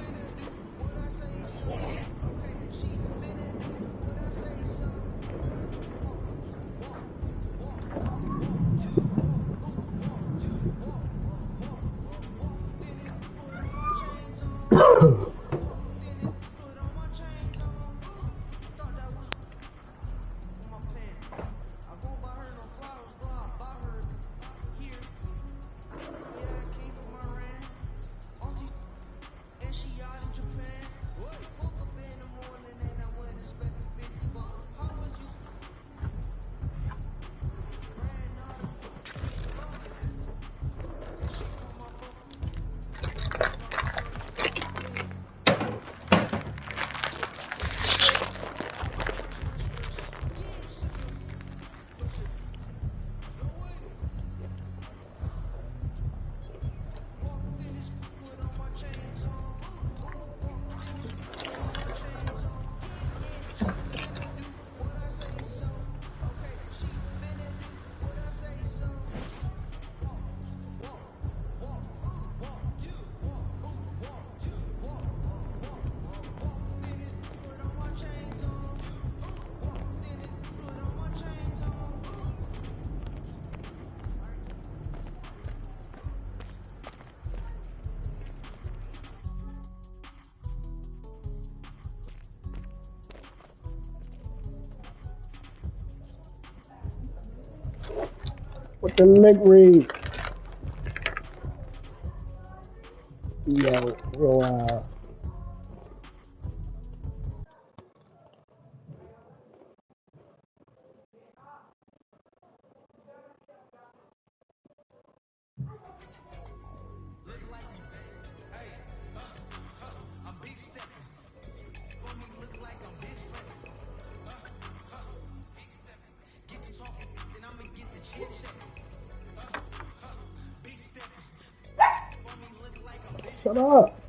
And she the leg read. Yo, wow. Shut up.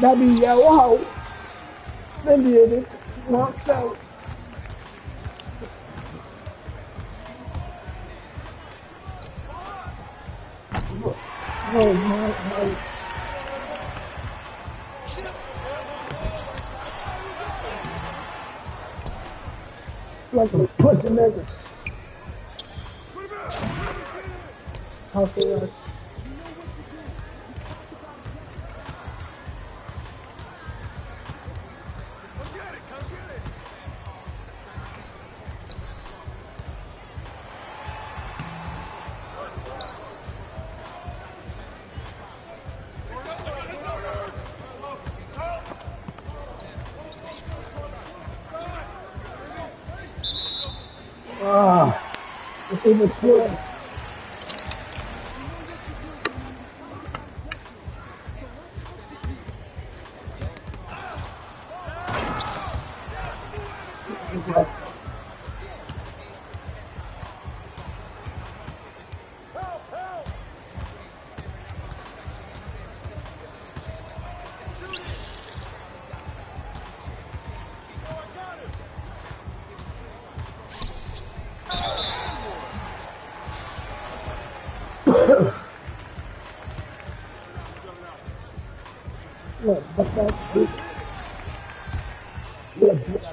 That be wow. Then the not so. Oh my. Like some pussy niggas. How fast? Even 12. Look, but that's it. Yeah, bitch.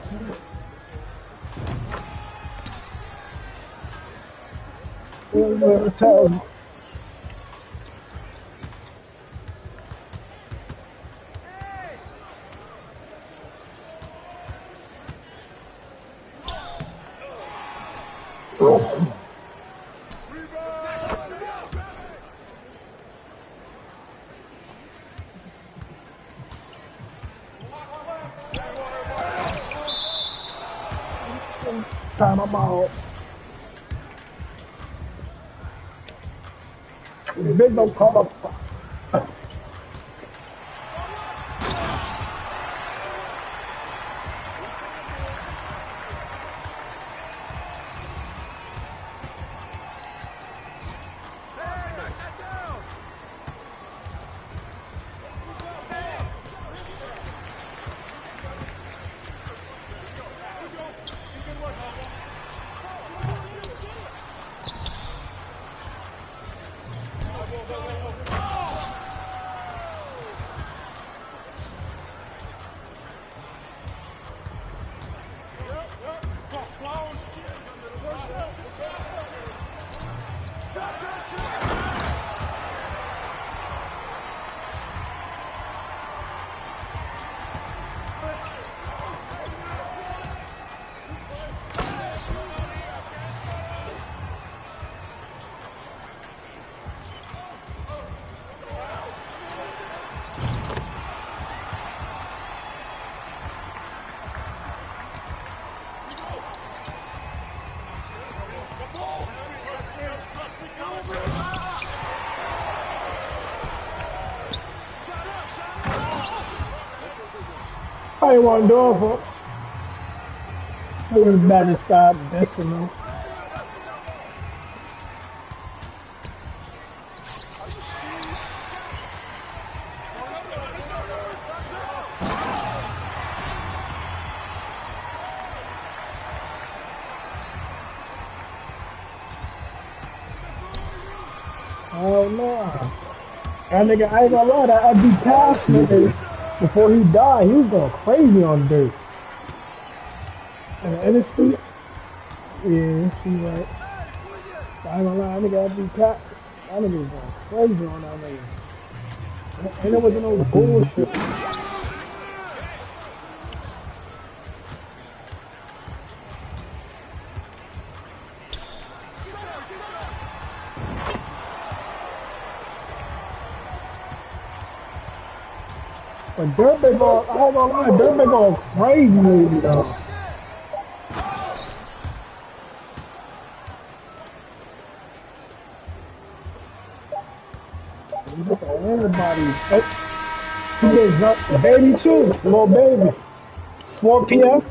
Tell me. Time I'm out. Big don't come up. I ain't want to do it for. You better stop dissing them. Oh no. That nigga, I ain't gonna lie, that Abby Cash nigga, before he died, he was going crazy on dirt. And the industry, yeah, he right. I ain't gonna lie, that nigga Abby Cash, that nigga was going crazy on that nigga. And there wasn't no bullshit. But Dirt been going, I ain't gonna lie, Dirt been going crazy lately though. He just on everybody. He just dropped the baby too, little baby. 4 p.m.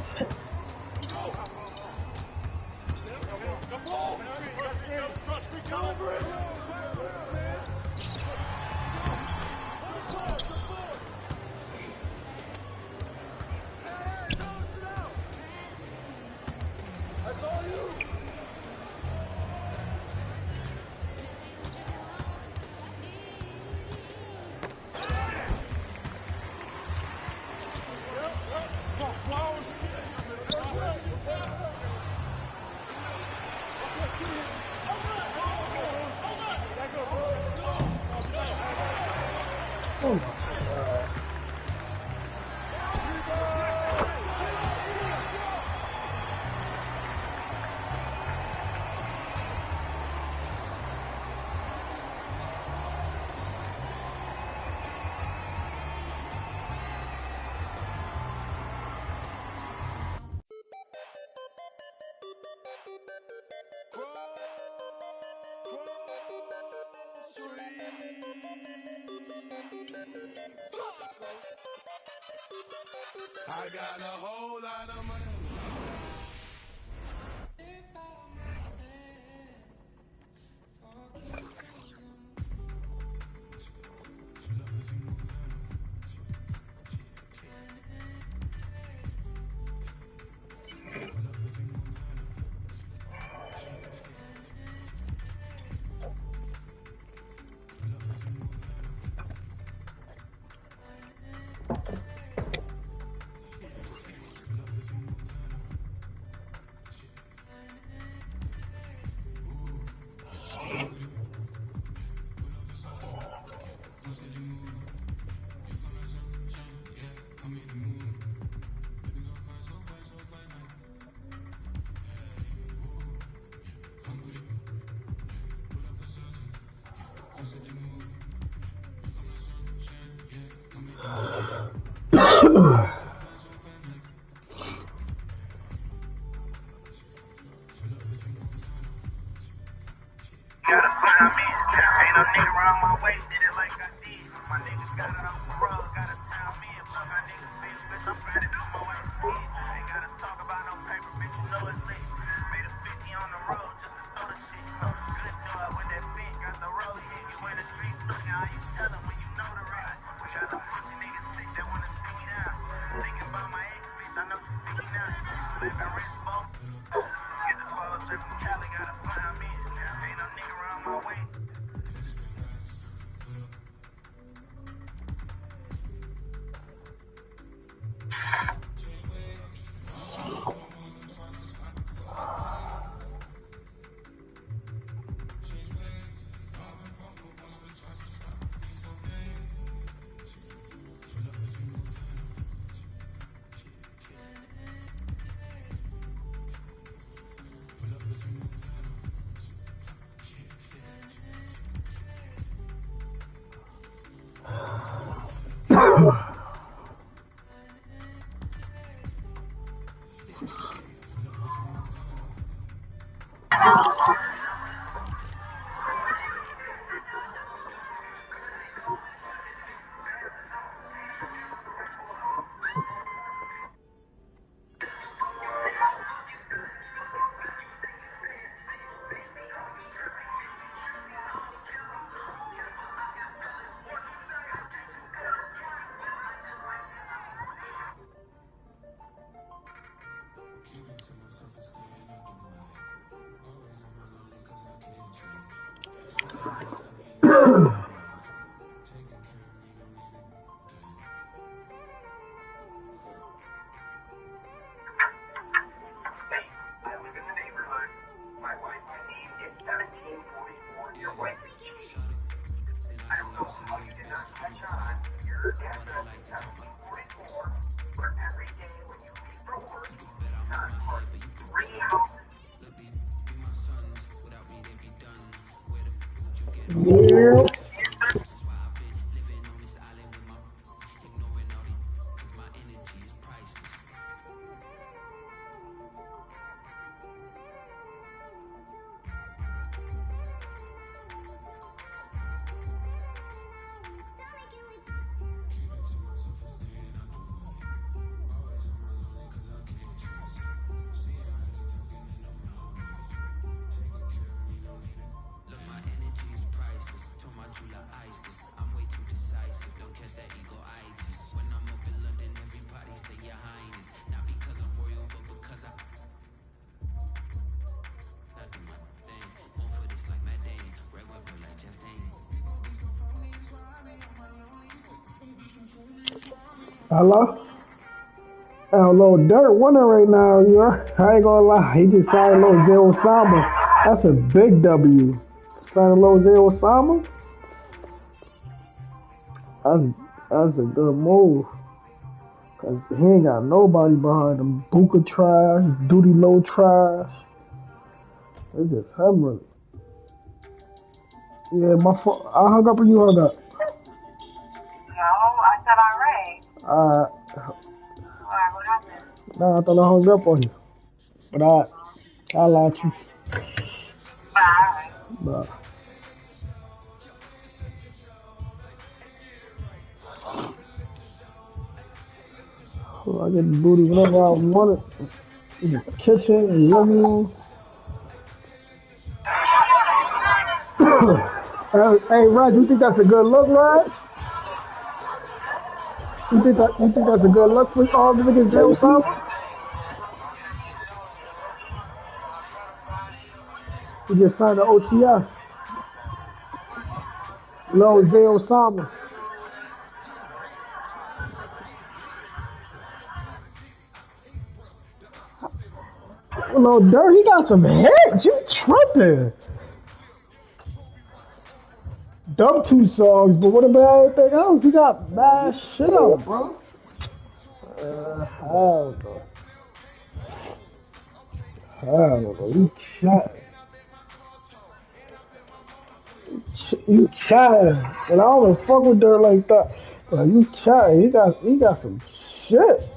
Oh my God. I got a whole lot of money. Gotta find me. Ain't no nigga around my way, did it like I did. My niggas got it off the rug, gotta tell me and fuck my niggas bitch, bitch, I'm trying to do my way to see. Ain't gotta talk about no paper, bitch, you know it's lit. Made a 50 on the road just to throw the shit. Good dog with that bitch, got the road hit. You in the streets looking how you tell them when you know the ride. We got a pussy niggas sick that wanna see me down. Thinking about my ex, bitch, I know she see me now. Living rich, both. Get the ball trip from Cali, gotta find me. Ain't no nigga around my way. Yeah. Hello? Hello, Dirt winning right now, you I ain't gonna lie. He just signed Jose Osama. That's a big W. Signing Jose Osama? That's a good move. Cause he ain't got nobody behind him. Buka trash, Duty Low trash. It's just him really. Yeah, my phone. I hung up or you hung up? No, I said I rang. Alright. What happened? Nah, I thought I hung up on you. But I'll at you. Alright. Bye. I get the booty whenever I want it. In the kitchen, in the living room. Hey, Raj, you think that's a good look, Raj? You think that's a good look for all the niggas Zay Osama? He just signed the OTF. No, Zay Osama. No, Dirt, he got some hits. You tripping. Dumb 2 songs, but what about everything else? He got mad shit out, bro. Hell no. Hell no. You chatting. You chatting. And I don't even fuck with Dirt like that. But you chatting. He got some shit.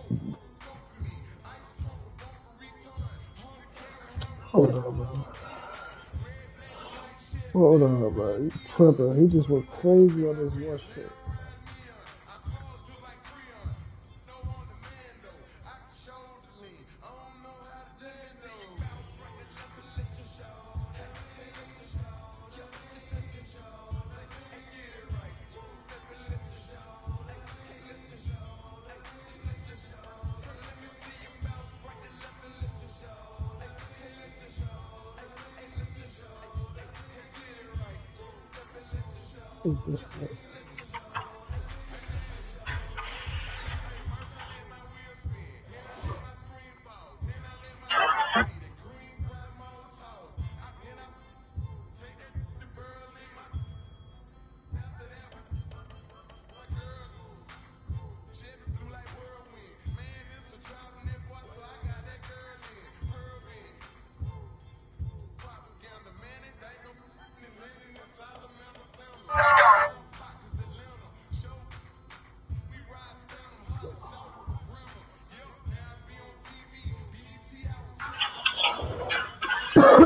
Hold on, bro. Hold on, bro. You tripping. He just went crazy on this one shit.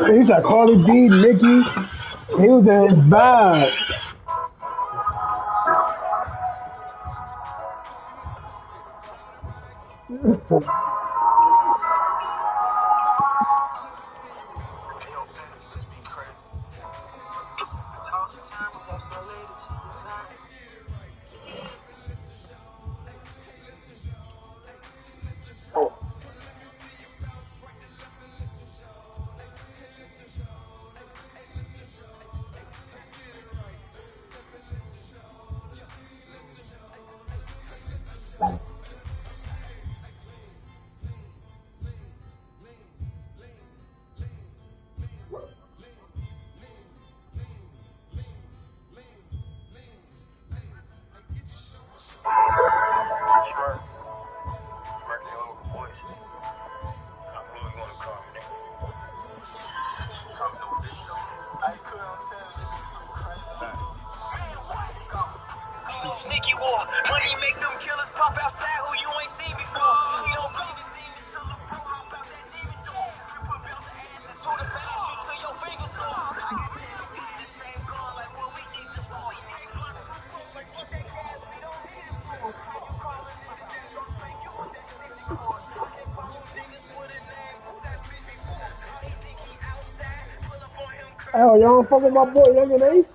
He's like Carly B, Nicki. He was in his bag. Sneaky war, money make them killers pop outside who you ain't seen before. He don't go to demons till the bro hop out that demon door. You put belts to asses to the back, shoot till your fingers sore. I got 10 the same gun like what we did this for. Ain't block too close like fuck that gas, we don't need it for. How you calling me the death, don't think you with that stitching cord. I can follow niggas with a name, who that bitch before. How he think he outside, pull up on him curve. Oh, y'all don't fuck with my boy Young and Ace?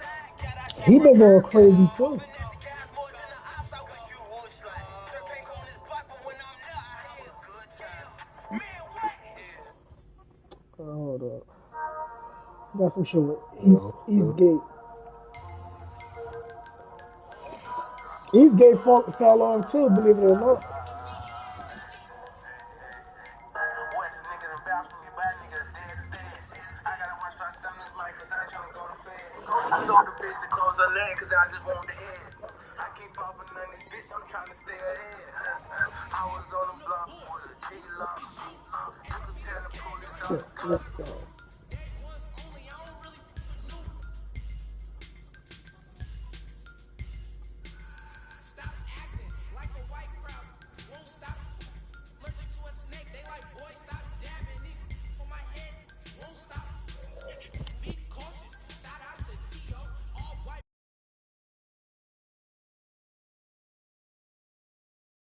He been going crazy too. Hold up. Got some shit with Eastgate. Eastgate fell off too, believe it or not. I sold the bitch to close her leg cause I just want the head. I keep popping on this bitch, I'm trying to stay ahead. I was on the block with a G-Lock. You could tell the police I was Let's go.